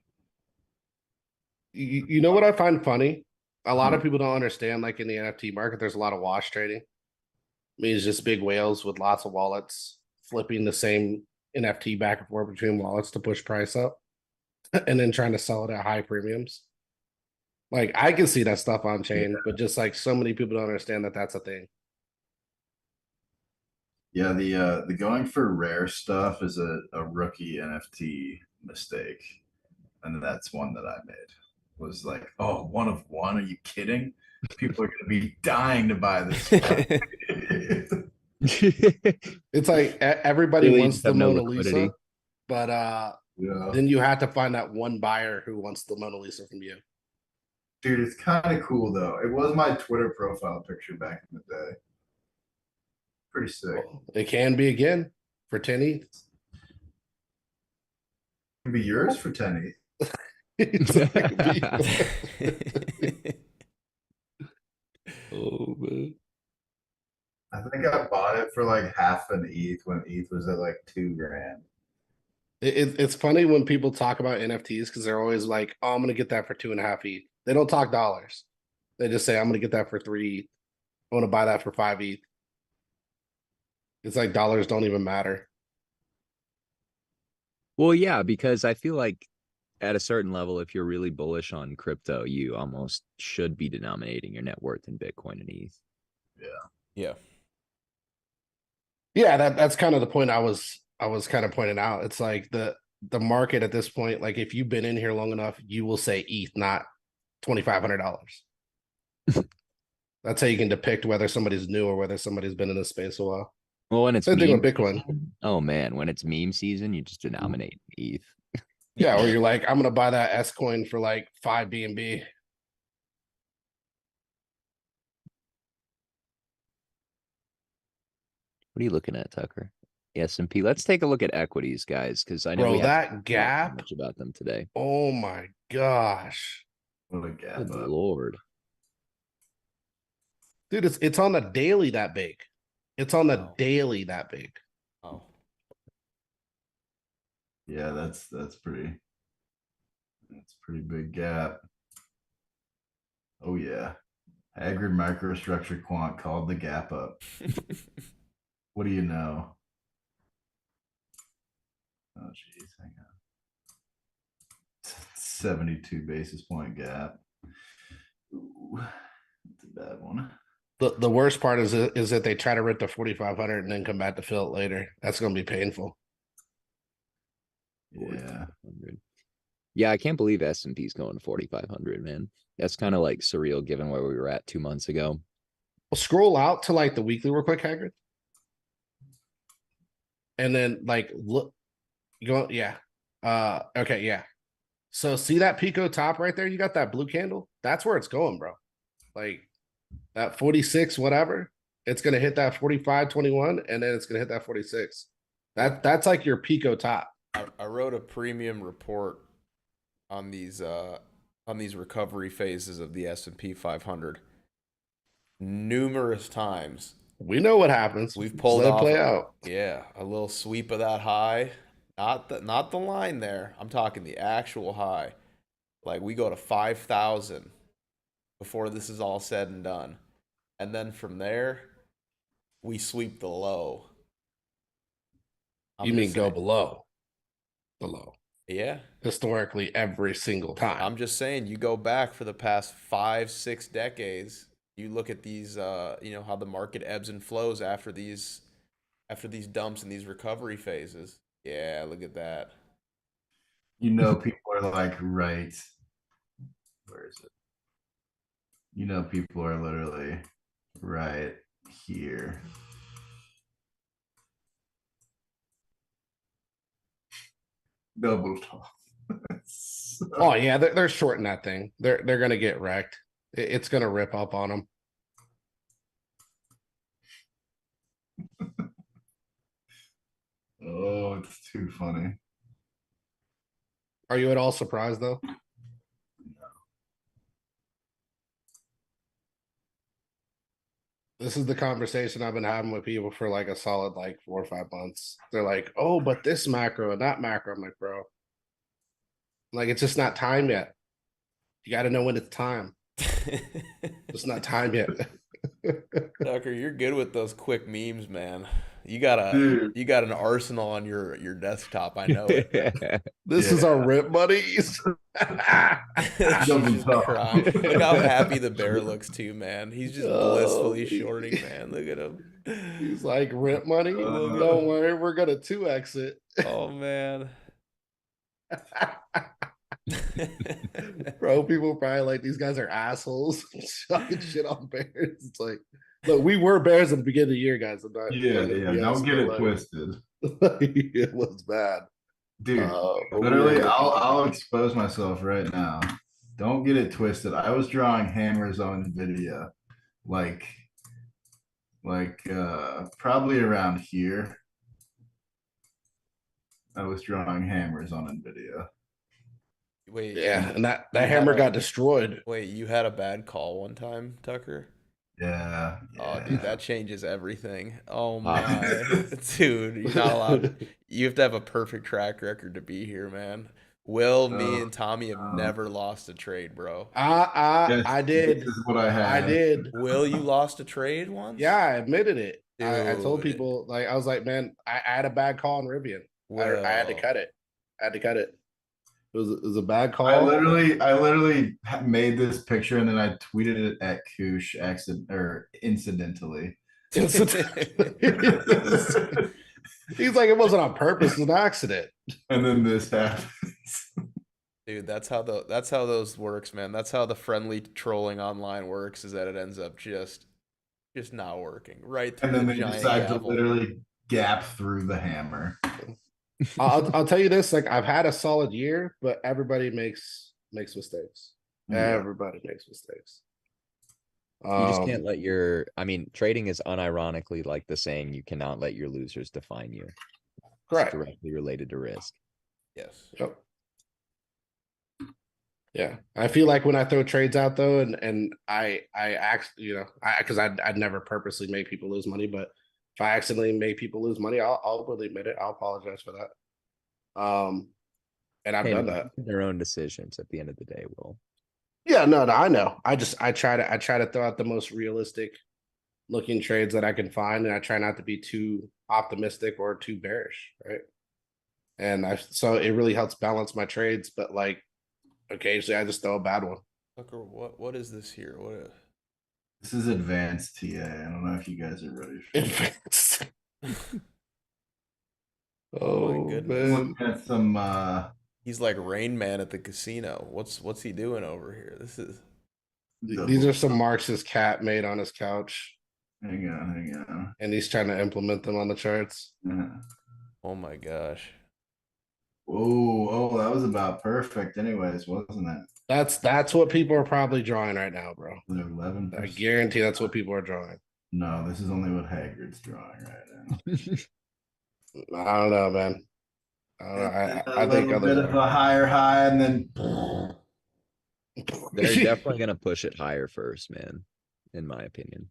You know what I find funny? A lot of Mhm. people don't understand, like in the NFT market, there's a lot of wash trading. Means just big whales with lots of wallets flipping the same NFT back and forth between wallets to push price up and then trying to sell it at high premiums. Like I can see that stuff on chain, but just like so many people don't understand that that's a thing. Yeah, the going for rare stuff is a rookie NFT mistake. And that's one that I made. Was like, oh, one of one. Are you kidding? People are gonna be dying to buy this. It's like everybody Really wants just the have no Mona liquidity. Lisa, but Yeah. then you have to find that one buyer who wants the Mona Lisa from you. Dude, it's kind of cool though. It was my Twitter profile picture back in the day. Pretty sick. Well, it can be again for 10 ETH. Can be yours for 10 ETH. Oh man. I think I bought it for like half an ETH when ETH was at like 2 grand. It's funny when people talk about NFTs because they're always like, "Oh, I'm gonna get that for 2.5 ETH." They don't talk dollars. They just say, "I'm gonna get that for 3 ETH. I want to buy that for 5 ETH." It's like dollars don't even matter. Well, yeah, because I feel like at a certain level, if you're really bullish on crypto, you almost should be denominating your net worth in Bitcoin and ETH. Yeah. Yeah, that's kind of the point I was kind of pointing out. It's like the market at this point, like if you've been in here long enough, you will say ETH, not $2,500. That's how you can depict whether somebody's new or whether somebody's been in this space a while. Well, when it's Same thing with meme Bitcoin. season- oh man, when it's meme season, you just denominate in ETH. Yeah, or you're like, I'm gonna buy that S coin for like 5 BNB. What are you looking at, Tucker? The S&P. Let's take a look at equities, guys, because I know Bro, we haven't that talked gap. much about them today. Oh my gosh. What a gap Good up. Lord. Dude, it's on the daily that big. It's on the Oh. daily that big. Oh. Yeah, that's pretty big gap. Oh yeah. Hagrid Microstructure Quant called the gap up. What do you know? Oh geez, hang on. 72 basis point gap. Ooh, that's a bad one. The worst part is that they try to rip the 4,500 and then come back to fill it later. That's gonna be painful. Yeah. 4,500. Yeah, I can't believe S&P's going to 4,500, man. That's kind of like surreal given where we were at 2 months ago. Well, scroll out to like the weekly real quick, Hagrid. And then like look, you go, yeah. Okay, yeah. So see that Pico top right there? You got that blue candle? That's where it's going, bro. Like that 46, whatever. It's gonna hit that 45.21, and then it's gonna hit that 46. That's like your Pico top. I wrote a premium report on these recovery phases of the S&P 500 numerous times. We know what happens. We've Just pulled let it off play out. Yeah, a little sweep of that high. Not the line there. I'm talking the actual high. Like we go to 5,000 before this is all said and done. And then from there, we sweep the low. You mean go below? Below. Yeah. Historically, every single time. I'm just saying, you go back for the past 5-6 decades, you look at these, how the market ebbs and flows after these dumps and these recovery phases. Yeah, look at that. You know, people are like, right. Where is it? You know, people are literally right here. Double top. Oh yeah, they're shorting that thing. They're gonna get wrecked. It's gonna rip up on them. Oh, it's too funny. Are you at all surprised though? This is the conversation I've been having with people for like a solid like 4 or 5 months. They're like, "Oh, but this macro and that macro." I'm like, "Bro, like it's just not time yet. You got to know when it's time. It's not time yet." Tucker, you're good with those quick memes, man. You Dude. got an arsenal on your desktop. I know it. This is our rip buddies. Jesus Christ. Look how happy the bear looks too, man. He's just blissfully shorting, man. Look at him. He's like, "Rip money. Don't worry, we're gonna 2x it." Oh man. Bro, people probably like these guys are assholes. Talking shit on bears. It's like, look, we were bears at the beginning of the year, guys. I'm not, Yeah, don't get it like, twisted. It was bad. Dude, But literally, we were- I'll expose myself right now. Don't get it twisted. I was drawing hammers on NVIDIA, like probably around here. I was drawing hammers on NVIDIA. Wait, Yeah, and that you hammer had got destroyed. Wait, you had a bad call one time, Tucker? Yeah. Oh, dude, that changes everything. Oh Wow. my, dude, you're not allowed. You have to have a perfect track record to be here, man. Will, me, and Tommy have never lost a trade, bro. Yes, I did. This is what I had. I did. Will, you lost a trade once? Yeah, I admitted it. I told Dude. people, like, I was like, "Man, I had a bad call on Rivian. I had to Will. cut it. I had to cut it. It was a bad call." I literally made this picture and then I tweeted it at Koosh incidentally. He's like, "It wasn't on purpose. It was an accident." And then this happens. Dude, that's how those works, man. That's how the friendly trolling online works, is that it ends up just not working. Right through And then the they giant decide to gavel. literally gap through the hammer. I'll tell you this: like, I've had a solid year, but everybody makes mistakes. Yeah. Everybody makes mistakes. You just can't let your, I mean, trading is unironically like the saying, you cannot let your losers define you. It's Correct. directly related to risk. Yes. Yep. Yeah, I feel like when I throw trades out though, and I actually, because I'd never purposely make people lose money, but if I accidentally make people lose money, I'll openly admit it. I'll apologize for that. And I've Hey, done man, that. their own decisions at the end of the day, Will. Yeah, no, I know. I try to throw out the most realistic looking trades that I can find, and I try not to be too optimistic or too bearish, right? And so it really helps balance my trades, but like occasionally I just throw a bad one. Tucker, what is this here? What? This is advanced TA. I don't know if you guys are ready for Advanced. Oh my goodness. man. Looking at some He's like Rain Man at the casino. What's he doing over here? This is These are some marks his cat made on his couch. Hang on. and he's trying to implement them on the charts. Oh my gosh. Whoa, oh, that was about perfect anyways, wasn't it? That's what people are probably drawing right now, bro. 11%. I guarantee that's what people are drawing. No, this is only what Haggard's drawing right now. I don't know, man. I don't know. I A think little others bit of are. a higher high and then They're definitely gonna push it higher first, man. In my opinion,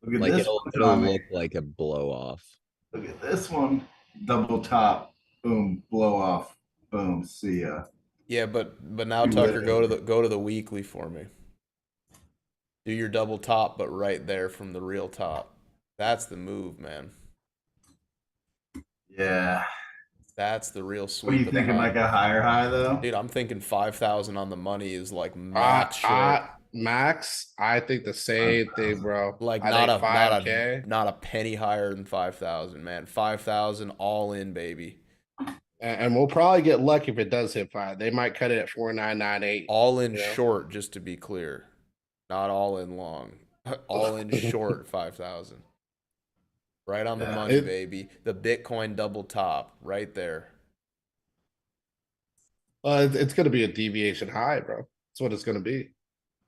look at like this it'll one, it'll Tommy. look like a blow off. Look at this one. Double top. Boom. Blow off. Boom. See ya. Yeah, but now You Tucker, literally- go to the weekly for me. Do your double top, but right there from the real top. That's the move, man. Yeah. That's the real sweep. What are you of the thinking? high. Like a higher high though? Dude, I'm thinking 5,000 on the money is like max short. Max, I think the same thing, bro. Like I not think a 5K. not a penny higher than 5,000, man. 5,000 all in, baby. And we'll probably get lucky if it does hit 5. They might cut it at 4,998. All in Yeah. short, just to be clear. Not all in long. All in short 5,000. Right on the Yeah, money, it- baby. The Bitcoin double top right there. It's going to be a deviation high, bro. That's what it's going to be.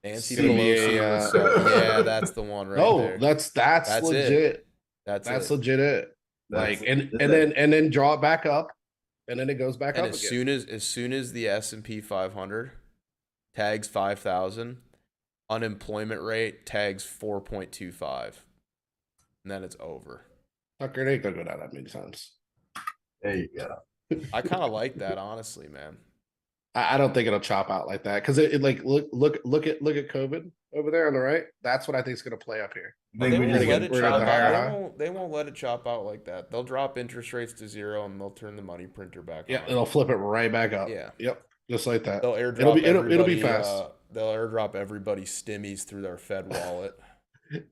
Nancy It's gonna be Pelosi a, was yeah, that's the one right no, there. that's That's it. legit. That's That's it. legit. It That's like and legit. then draw it back up, and then it goes back And up as again. soon as the S&P 500 tags 5,000, unemployment rate tags 4.25, and then it's over. Tucker ain't gonna go down that many times. There you go. I kind of like that, honestly, man. I don't think it'll chop out like that because it like look at COVID over there on the right. That's what I think is gonna play up here. I think They we won't just let get it we're at chop the higher out. high. They won't let it chop out like that. They'll drop interest rates to 0 and they'll turn the money printer back Yeah, on. it'll flip it right back up. Yeah. Yep, just like that. They'll airdrop It'll be everybody, fast. They'll airdrop everybody stimmies through their Fed wallet.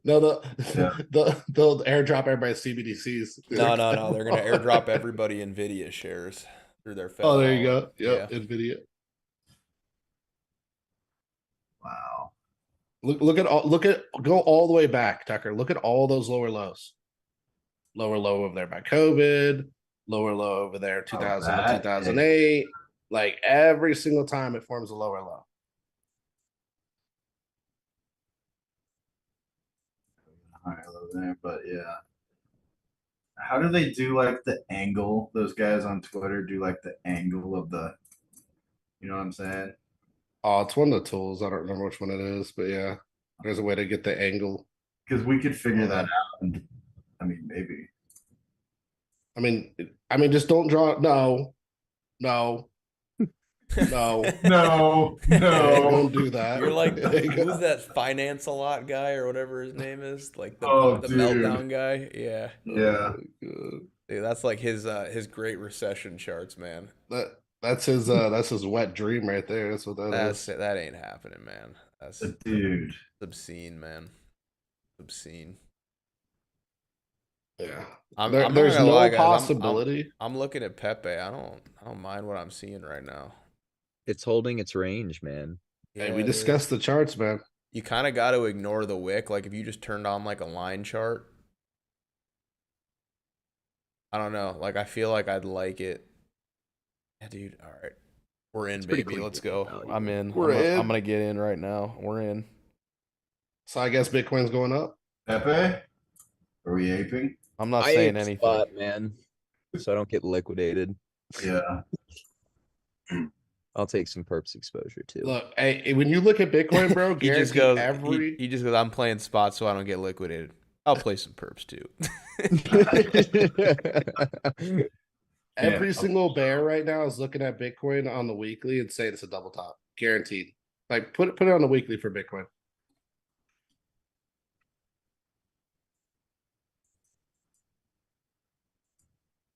No, Yeah. they'll airdrop everybody's CBDCs. No. They're gonna airdrop everybody Nvidia shares through their Fed. Oh, there you go. wallet. Yep, Yeah. Nvidia. Wow. Go all the way back, Tucker. Look at all those lower lows. Lower low over there by COVID, lower low over there 2000 to that 2008. Like every single time it forms a lower low. Higher low there, but yeah. How do they do like the angle? Those guys on Twitter do like the angle of the, you know what I'm saying? Oh, it's one of the tools. I don't remember which one it is, but yeah, there's a way to get the angle. Because we could figure that out. And, I mean, maybe. I mean, just don't draw. No, no. No, Don't no. do that. You're like, There you go. who's that finance a lot guy or whatever his name is? Like the Oh, the dude. meltdown guy. Yeah, Yeah. dude, that's like his Great Recession charts, man. That's his wet dream right there. That's what That's is. that ain't happening, man. That's Dude. obscene, man. Obscene. Yeah. I'm not There's gonna no lie, guys, possibility. I'm looking at Pepe. I don't mind what I'm seeing right now. It's holding its range, man. Hey, Yeah, we it discussed is. the charts, man. You kind of got to ignore the wick. Like if you just turned on like a line chart, I don't know. Like I feel like I'd like it. Yeah, dude. All right, we're in, It's pretty baby. clean Let's dividend go. value. I'm in. We're in. I'm gonna get in right now. We're in. So I guess Bitcoin's going up. Pepe? Are we aping? I'm not I saying ape anything. spot, man. So I don't get liquidated. Yeah. I'll take some perps exposure too. Look, hey, when you look at Bitcoin, bro, He just guarantee goes. every He just goes. I'm playing spots so I don't get liquidated. I'll play some perps too. every Yeah. single bear right now is looking at Bitcoin on the weekly and saying it's a double top, guaranteed. Like put it on the weekly for Bitcoin.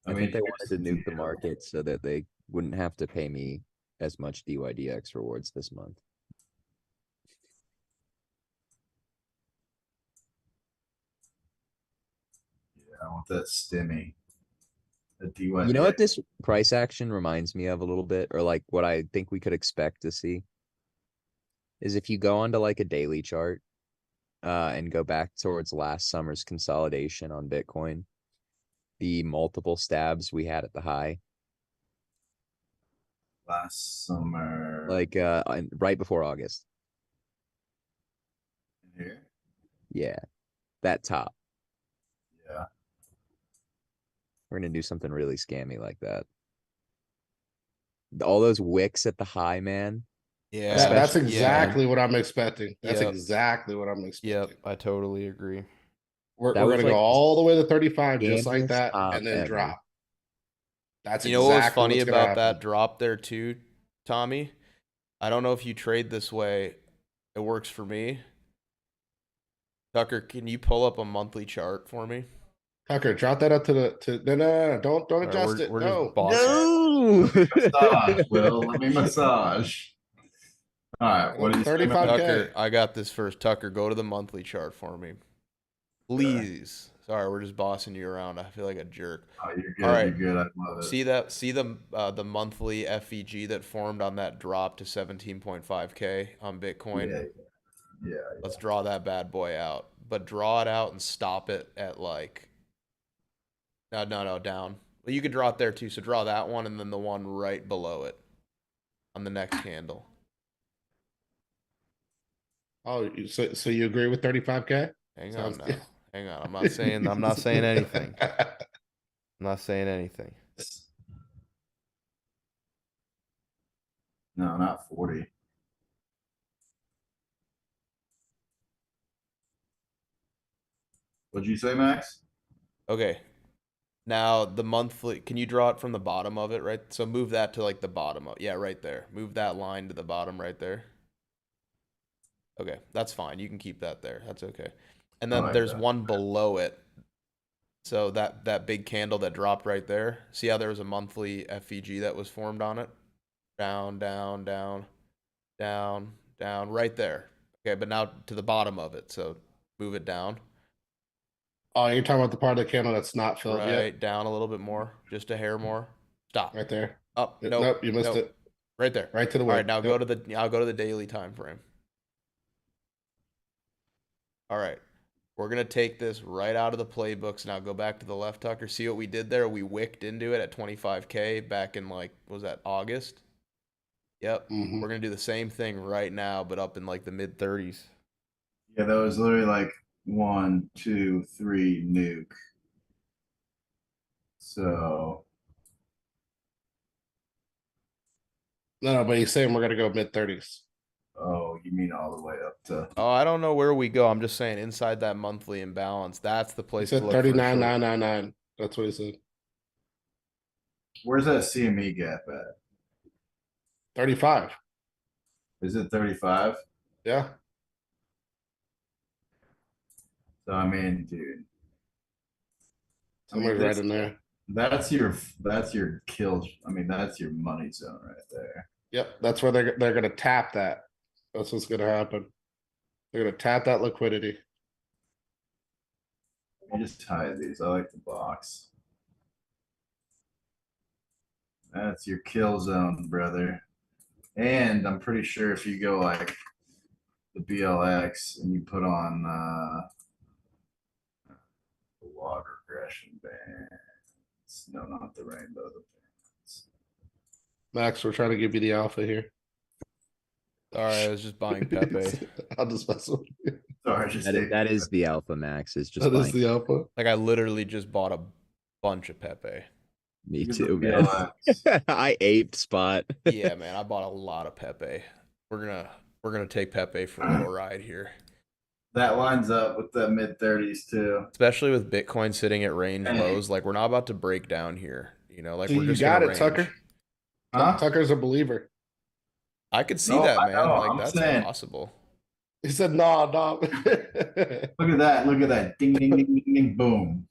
I think they wanted to nuke the market so that they wouldn't have to pay me as much DYDX rewards this month. Yeah, I want that stimmy. The DY. You know what this price action reminds me of a little bit, or like what I think we could expect to see, is if you go onto like a daily chart and go back towards last summer's consolidation on Bitcoin, the multiple stabs we had at the high, Last summer. like right before August. Here. Yeah, that top. Yeah. We're gonna do something really scammy like that. All those wicks at the high, man. Yeah, That's Especially- exactly what I'm expecting. That's Yep. exactly what I'm expecting. Yep, I totally agree. We're That was gonna like go the all the way to 35 just like scammiest that, top and then ever. drop. That's You know what was exactly funny what's gonna about that happen. drop there too, Tommy? I don't know if you trade this way. It works for me. Tucker, can you pull up a monthly chart for me? Tucker, drop that up to no, don't All right, adjust we're it. just No. bossing. Massage, Will. Let me massage. All right. What do you say? 35K. Tucker, I got this first. Tucker, go to the monthly chart for me. Please. Sorry, we're just bossing you around. I feel like a jerk. Oh, you're good. All right. You're good. I love it. See the monthly FEG that formed on that drop to 17.5K on Bitcoin. Yeah. Let's draw that bad boy out. But draw it out and stop it at like no, down. Well, you could draw it there too. So draw that one and then the one right below it on the next candle. Oh, so you agree with 35K? Hang Sounds on good. now. Hang on. I'm not saying anything. I'm not saying anything. No, not 40. What'd you say, Max? Okay. Now the monthly, can you draw it from the bottom of it, right? So move that to like the bottom of, yeah, right there. Move that line to the bottom right there. Okay, that's fine. You can keep that there. That's okay. And then like there's that. one below it. So that big candle that dropped right there. See how there was a monthly FEG that was formed on it? Down, down, down, down, down, right there. Okay, but now to the bottom of it. So move it down. Oh, you're talking about the part of the candle that's not filled Right, yet? down a little bit more. Just a hair more. Stop. Right there. Up. Nope, Nope. you missed nope. it. Right there. Right to the All wick. right, now Yep. go to the I'll go to the daily time frame. All right. We're gonna take this right out of the playbooks. Now go back to the left, Tucker. See what we did there? We wicked into it at 25K back in like, what was that, August? Yep. Mhm. We're gonna do the same thing right now, but up in like the mid 30s. Yeah, that was literally like 1, 2, 3 nuke. So No, but he's saying we're gonna go mid 30s. oh, you mean all the way up to Oh, I don't know where we go. I'm just saying inside that monthly imbalance, that's the He place to said look for short. 39,999. That's what he said. where's that CME gap at? 35. Is it 35? Yeah. So I mean, dude. I mean, Somewhere right this- in there. That's your kill. I mean, that's your money zone right there. Yep. That's where they're gonna tap that. That's what's gonna happen. They're gonna tap that liquidity. Let me just hide these. I like the box. That's your kill zone, brother. And I'm pretty sure if you go like the BLX and you put on the log regression bands. No, not the rainbow. The bands. Max, we're trying to give you the alpha here. Sorry, I was just buying Pepe. I'll just mess with you. Sorry, just That is the alpha, Max. Is just That is buying. the alpha. Like I literally just bought a bunch of Pepe. Me Use the too, man. BLX. I aped Spot. Yeah, man, I bought a lot of Pepe. We're gonna take Pepe for a little ride here. That lines up with the mid 30s too. Especially with Bitcoin sitting at range Hey. lows, like we're not about to break down here. You know, like See, we're you just got gonna it, range. Tucker. Huh? Tucker's a believer. I could see No, that, I man. know, Like I'm that's saying- possible. He said, "No." Look at that. Look at that. Ding, ding, ding, ding, ding, boom.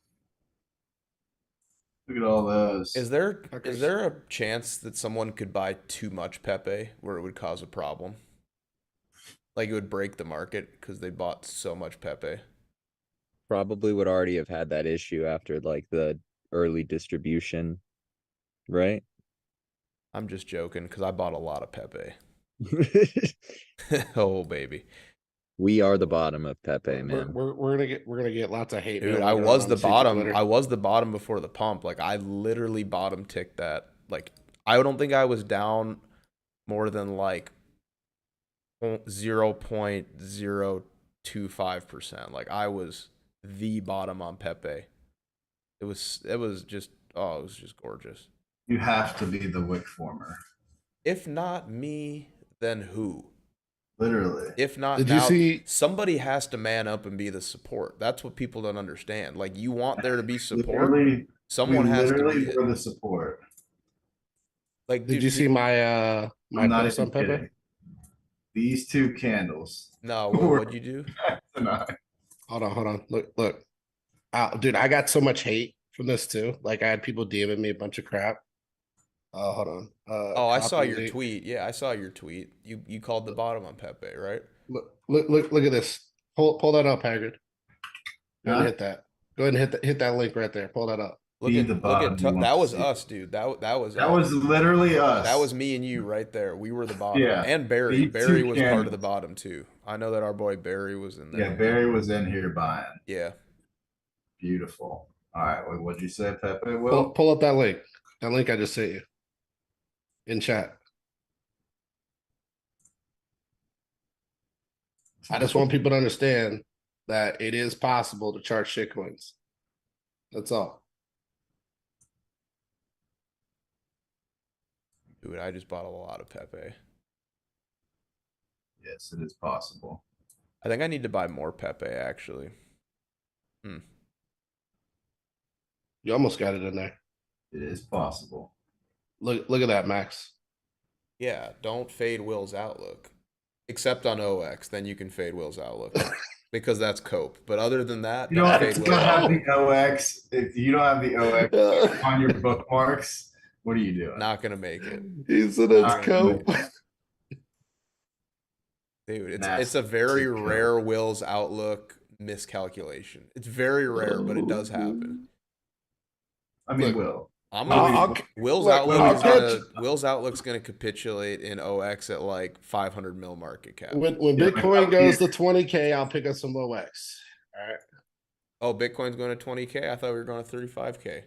Look at all those. Is there Tucker's- a chance that someone could buy too much Pepe where it would cause a problem? Like it would break the market because they bought so much Pepe. Probably would already have had that issue after like the early distribution, right? I'm just joking because I bought a lot of Pepe. Oh baby. We are the bottom of Pepe, We're, man. we're gonna get lots of hate. Dude, mail I later was on the CT bottom. Twitter. I was the bottom before the pump. Like I literally bottom ticked that. Like I don't think I was down more than like 0.025%. Like I was the bottom on Pepe. It was just it was just gorgeous. You have to be the Wick former. If not me, then who? Literally. If not Did you now, see? somebody has to man up and be the support. That's what people don't understand. Like you want there to be support, Literally, someone we has to literally be it. were the support. Like, Did dude, you see my my I'm not post even on Pepe? kidding. These two candles. No, were what'd you do? tonight. Hold on. Look. Dude, I got so much hate from this too. Like I had people DMing me a bunch of crap. Hold on. Oh, I saw Copy your link. tweet. Yeah, I saw your tweet. You called the bottom on Pepe, right? Look at this. Pull that up, Hagrid. Go ahead and Huh? hit that. Go ahead and hit that link right there. Pull that up. Look Be at the look bottom at you want that to was see. us, dude. That was That us. was literally us. That was me and you right there. We were the bottom. Yeah. And Barry. These Barry two was part of the candles. bottom too. I know that our boy Barry was in there. Yeah, Barry was in here buying. Yeah. Beautiful. All right. What'd you say, Pepe? Will? Pull up that link. That link I just sent you in chat. I just want people to understand that it is possible to charge shitcoins. That's all. Dude, I just bought a lot of Pepe. Yes, it is possible. I think I need to buy more Pepe actually. You almost got it in there. It is possible. Look at that, Max. Yeah, don't fade Will's outlook. Except on OX, then you can fade Will's outlook. Because that's cope. But other than that, You don't don't, fade if you Will's don't have outlook. the OX. If you don't have the OX on your bookmarks, what are you doing? Not gonna make it. He said All it's right, cope. Dude, it's Nasty a very cope. rare Will's outlook miscalculation. It's very rare, but it does happen. I mean, Look, Will. I'm I'll- gonna Will's look, outlook I'll is catch- gonna Will's outlook's gonna capitulate in OX at like 500 mil market cap. When Yeah, Bitcoin but- goes to 20K, I'll pick up some OX. All right. Oh, Bitcoin's going to 20K? I thought we were going to 35K.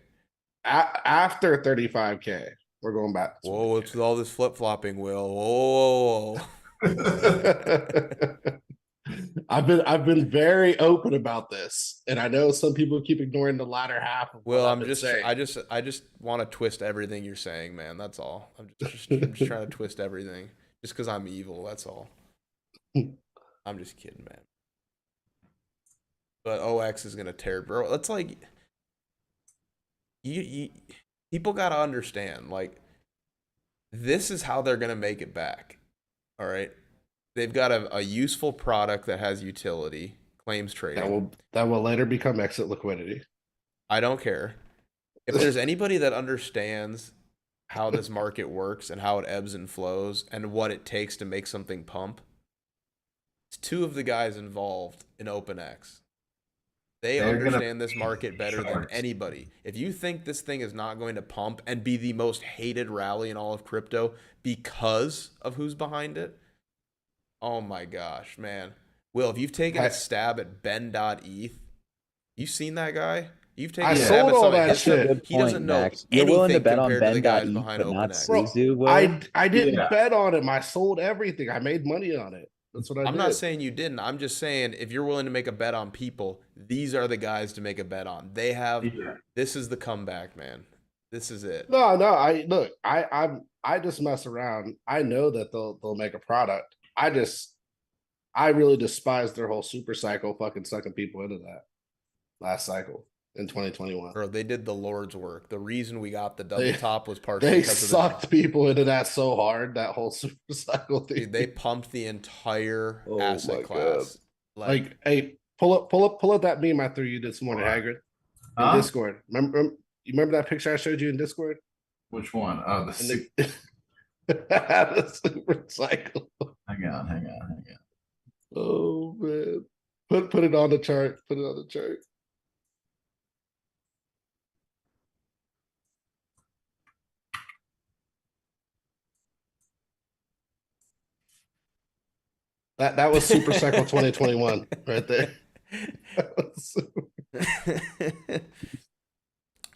After 35K, we're going back. to Whoa, 20K. what's with all this flip flopping, Will? Whoa. I've been very open about this, and I know some people keep ignoring the latter half of Will, what I've I'm been just saying. I just want to twist everything you're saying, man. That's all. I'm just trying to twist everything just because I'm evil. That's all. I'm just kidding, man. But OX is gonna tear, bro. That's like you people gotta understand. Like this is how they're gonna make it back. All right, they've got a useful product that has utility, claims trading. that will later become exit liquidity. I don't care. If there's anybody that understands how this market works and how it ebbs and flows and what it takes to make something pump, it's two of the guys involved in OpenX. They They're gonna understand this market better than sharks. anybody. If you think this thing is not going to pump and be the most hated rally in all of crypto because of who's behind it, oh my gosh, man. Will, if you've taken a stab at Ben.eth, you seen that guy? You've taken I a stab sold at all some of that his shit. stuff. He doesn't know You're willing to anything bet on compared to the guys Ben.eth, behind but not OpenX. Bro, Suzu, Will? I didn't Yeah. bet on him. I sold everything. I made money on it. That's what I I'm did. not saying you didn't. I'm just saying if you're willing to make a bet on people, these are the guys to make a bet on. They have Yeah. this is the comeback, man. This is it. No. I just mess around. I know that they'll make a product. I really despise their whole super cycle, fucking sucking people into that last cycle in 2021. Bro, they did the Lord's work. The reason we got the double top was partially They because of sucked people into that so hard, that whole super cycle thing. dude, they pumped the entire Oh my asset class. like, hey, pull up that meme I threw you this morning, Hagrid, in Huh? Discord. You remember that picture I showed you in Discord? Which one? Oh, the And six. the super cycle. Hang on. Oh man. Put it on the chart. Put it on the chart. That was Super Cycle 2021 right there.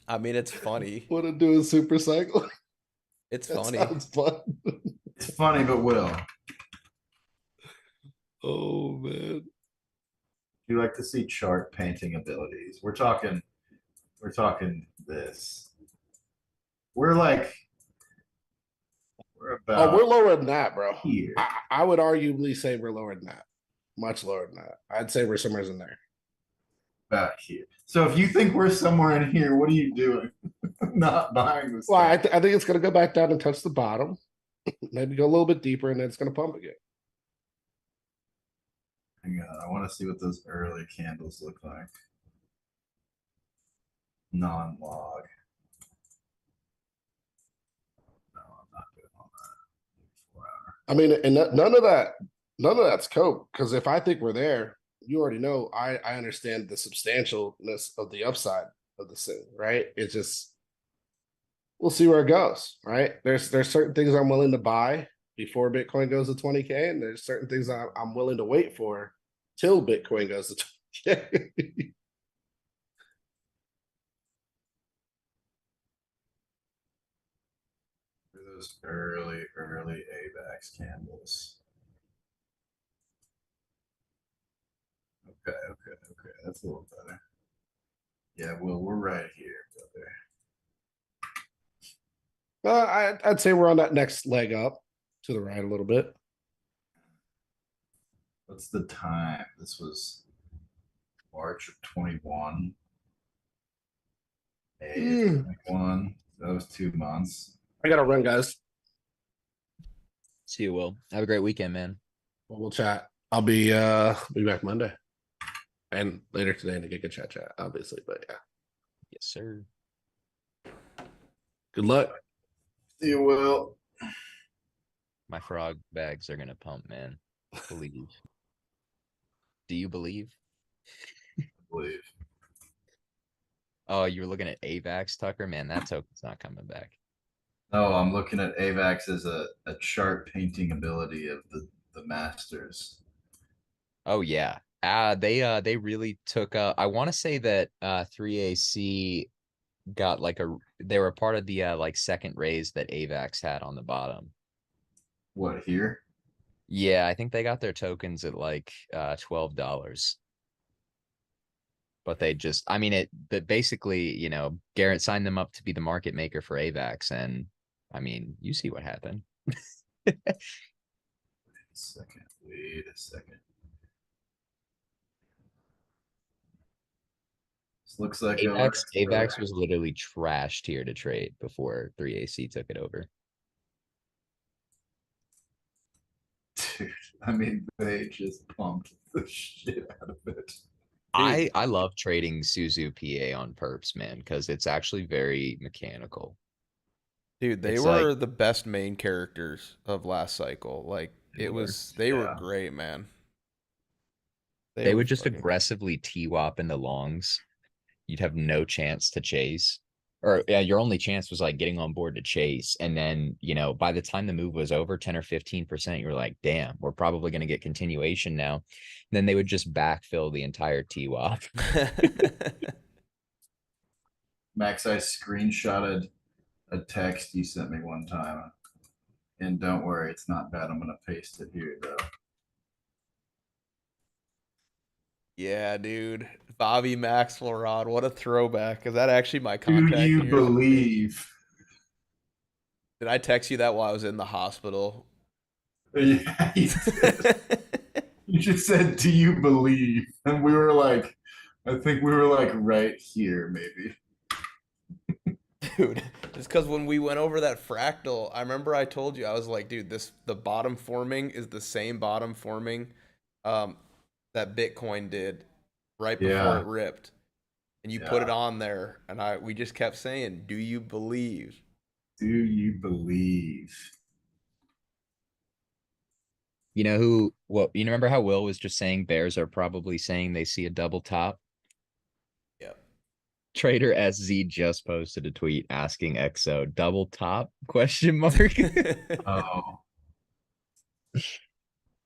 I mean, it's funny. What to do a Super Cycle? It's That funny. sounds fun. It's funny, but Will, Oh man. you like to see chart painting abilities. We're talking this. We're like, we're Oh, we're about lower than that, bro. here. I would arguably say we're lower than that. Much lower than that. I'd say we're somewhere in there. About here. So if you think we're somewhere in here, what are you doing? Not buying this. Well, I think it's going to go back down and touch the bottom. Maybe go a little bit deeper, and then it's going to pump again. Hang on, I want to see what those early candles look like. Non-log. No, I'm not good on that. 4 hour. I mean, and none of that's cope. Because if I think we're there, you already know I understand the substantialness of the upside of this thing, right? It's just we'll see where it goes, right? There's certain things I'm willing to buy before Bitcoin goes to 20K, and there's certain things I'm willing to wait for till Bitcoin goes to 20K. Those early AVAX candles. Okay, that's a little better. Yeah, well, we're right here, brother. I'd say we're on that next leg up to the right a little bit. What's the time? This was March of 21. May of 21. That was 2 months. I gotta run, guys. See you, Will. Have a great weekend, man. We'll chat. I'll be back Monday and later today to get a chat, obviously. But yeah, Yes, sir. good luck. You will. My frog bags are gonna pump, man. Believe. Do you believe? Believe. Oh, you were looking at AVAX, Tucker? Man, that token's not coming back. No, I'm looking at AVAX as a chart painting ability of the masters. Oh yeah. They really took I want to say that 3AC got like they were part of the like second raise that AVAX had on the bottom. What here? Yeah, I think they got their tokens at like $12. But they just I mean but basically, you know, Garrett signed them up to be the market maker for AVAX, and I mean, you see what happened. Wait a second. This looks like AVAX was literally trashed here to trade before 3AC took it over. Dude, I mean, they just pumped the shit out of it. I love trading Suzu PA on perps, man, because it's actually very mechanical. Dude, they It's were like- the best main characters of last cycle. Like They were, they were yeah. great, man. They were would just fucking- aggressively TWAP into longs. You'd have no chance to chase. Or yeah, your only chance was like getting on board to chase. And then, you know, by the time the move was over 10 or 15%, you were like, damn, we're probably going to get continuation now. And then they would just backfill the entire TWAP. Max, I screenshotted a text you sent me one time. And don't worry, it's not bad. I'm gonna paste it here though. Yeah, dude. Bobby Maxwell what a throwback. Is that actually my Do contact? you here? believe? Did I text you that while I was in the hospital? Yeah, you did. You just said, "Do you believe?" And we were like, I think we were like right here, maybe. Dude, just because when we went over that fractal, I remember I told you, I was like, dude, the bottom forming is the same bottom forming that Bitcoin did right before Yeah. it ripped. And you put it on there, and we just kept saying, do you believe? Do you believe? You know you remember how Will was just saying bears are probably saying they see a double top? Yep. Trader SZ just posted a tweet asking EXO double top question mark. Oh.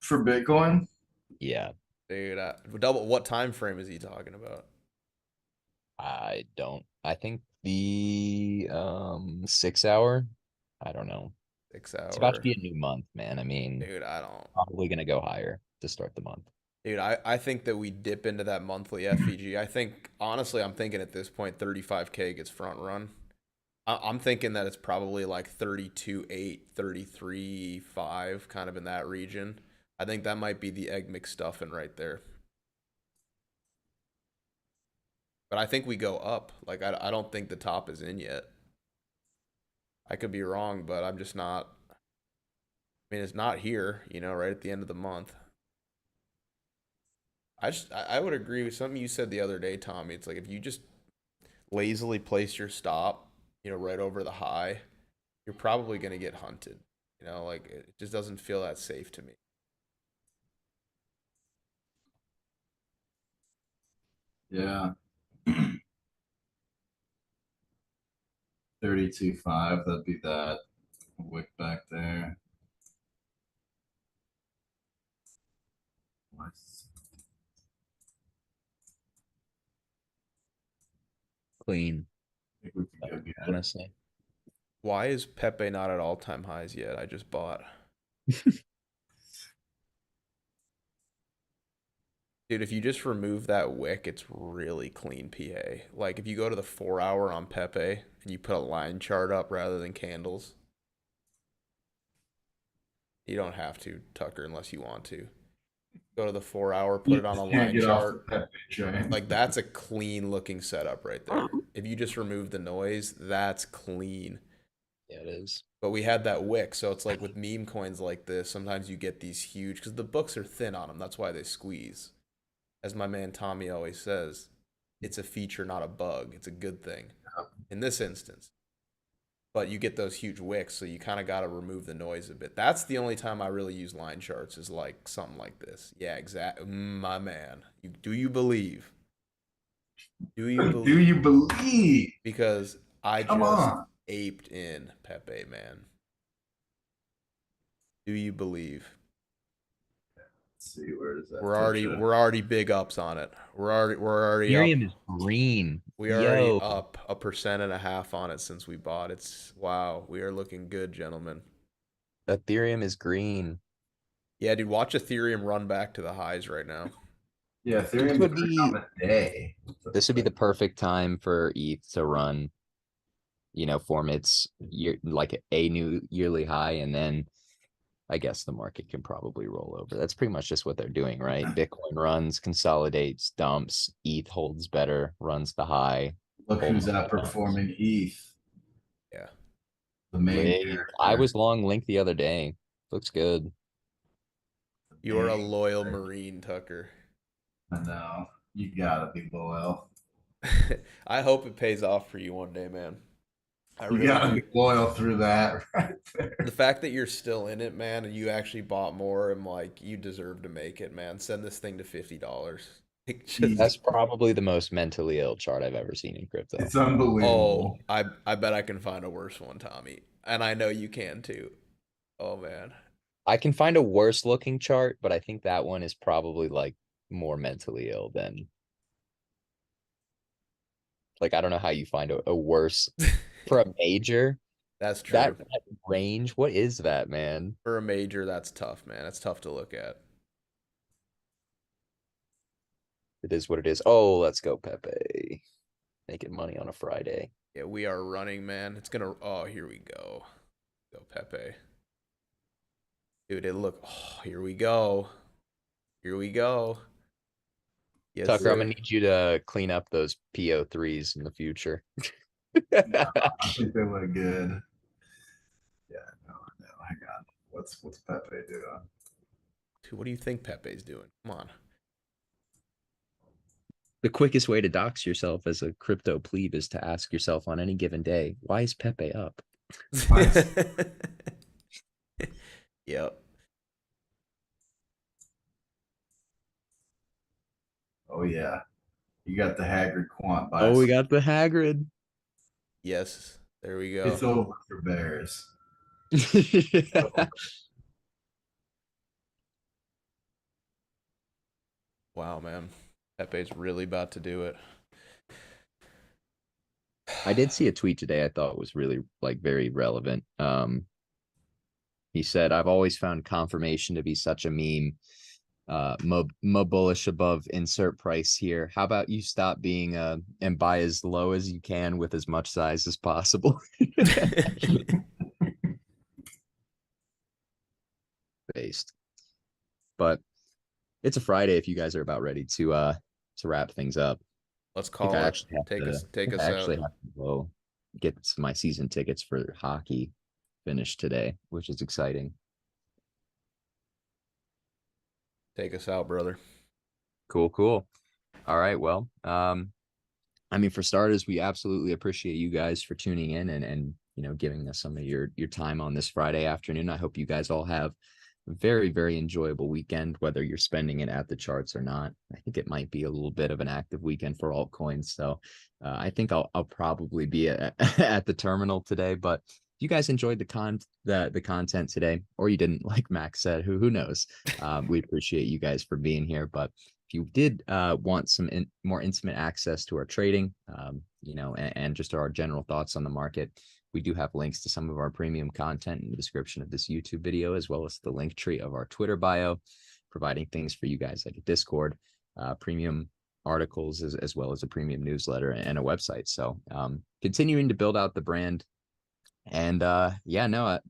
For Bitcoin, Yeah, Dude, double. What time frame is he talking about? I don't. I think the 6 hour. I don't know. 6 hour. It's about to be a new month, man. I mean, Dude, I don't. probably gonna go higher to start the month. Dude, I think that we dip into that monthly FVG. I think honestly, I'm thinking at this point, 35K gets front run. I'm thinking that it's probably like 32.8, 33.5, kind of in that region. I think that might be the egg McStuffin right there. But I think we go up. Like I don't think the top is in yet. I could be wrong, but I'm just not. I mean, it's not here, right at the end of the month. I would agree with something you said the other day, Tommy. It's like if you just lazily place your stop, right over the high, you're probably going to get hunted. Like it just doesn't feel that safe to me. yeah. 32.5, that'd be that wick back there. Nice. Clean, I think we could go get it. honestly. Why is Pepe not at all-time highs yet? I just bought. Dude, if you just remove that wick, it's really clean PA. Like if you go to the 4 hour on Pepe and you put a line chart up rather than candles. You don't have to, Tucker, unless you want to. Go to the 4 hour, put it on a line chart. Like that's a clean looking setup right there. If you just remove the noise, that's clean. Yeah, it is. But we had that wick, so it's like with meme coins like this, sometimes you get these huge, because the books are thin on them. That's why they squeeze. As my man Tommy always says, it's a feature, not a bug. It's a good thing in this instance. But you get those huge wicks, so you kind of got to remove the noise a bit. That's the only time I really use line charts is like something like this. Yeah, exactly. My man. Do you believe? Do you believe? Do you believe? Because I Come just on. aped in Pepe, man. Do you believe? Let's see, where does that? We're already big ups on it. We're already up. Ethereum is green. We are already Yo. up 1.5% on it since we bought. It's wow. We are looking good, gentlemen. Ethereum is green. Yeah, dude, watch Ethereum run back to the highs right now. Yeah, Ethereum would would be- on the day. This would be the perfect time for ETH to run, form its like a new yearly high, and then I guess the market can probably roll over. That's pretty much just what they're doing, right? Bitcoin runs, consolidates, dumps, ETH holds better, runs the high. Look who's Hold on. outperforming ETH. Yeah. The main Link. character. I was long Link the other day. Looks good. You're a Main loyal character. Marine, Tucker. I know. You gotta be loyal. I hope it pays off for you one day, man. I You really gotta do. be loyal through that right there. The fact that you're still in it, man, and you actually bought more, I'm like, you deserve to make it, man. Send this thing to $50. That's probably the most mentally ill chart I've ever seen in crypto. It's unbelievable. Oh, I bet I can find a worse one, Tommy. And I know you can too. Oh man. I can find a worse looking chart, but I think that one is probably like more mentally ill than like I don't know how you find a worse for a major. That's true. That range, what is that, man? For a major, that's tough, man. That's tough to look at. It is what it is. Oh, let's go, Pepe. Making money on a Friday. Yeah, we are running, man. It's gonna. Oh, here we go. Go Pepe. Dude, oh, here we go. Here we go. Yes, Tucker, I'm sir. gonna need you to clean up those PO3s in the future. I think they look good. Yeah, no, hang on. What's Pepe doing? Dude, what do you think Pepe's doing? Come on. The quickest way to dox yourself as a crypto plebe is to ask yourself on any given day, why is Pepe up? Nice. Yep. Oh yeah. You got the Hagrid quant bias. Oh, we got the Hagrid. Yes. There we go. It's over for Bears. Wow, man. Pepe's really about to do it. I did see a tweet today I thought was really like very relevant. He said, "I've always found confirmation to be such a meme. Mo bullish above insert price here. How about you stop being and buy as low as you can with as much size as possible?" Based. But it's a Friday if you guys are about ready to wrap things up. Let's I think call I it. actually have Take to, us I think I out. actually have to go get my season tickets for hockey finished today, which is exciting. Take us out, brother. Cool, cool. All right, well, I mean, for starters, we absolutely appreciate you guys for tuning in and giving us some of your time on this Friday afternoon. I hope you guys all have a very, very enjoyable weekend, whether you're spending it at the charts or not. I think it might be a little bit of an active weekend for altcoins. So I think I'll probably be at the terminal today. But if you guys enjoyed the content today, or you didn't, like Max said, who knows? We appreciate you guys for being here. But if you did want some more intimate access to our trading, and just our general thoughts on the market, we do have links to some of our premium content in the description of this YouTube video, as well as the link tree of our Twitter bio, providing things for you guys like a Discord, premium articles, as well as a premium newsletter and a website. So continuing to build out the brand. And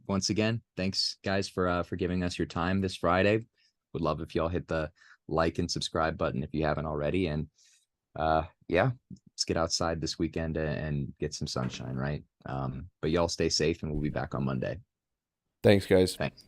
once again, thanks guys for giving us your time this Friday. Would love if y'all hit the like and subscribe button if you haven't already. And let's get outside this weekend and get some sunshine, right? But y'all stay safe and we'll be back on Monday. Thanks, guys. Thanks.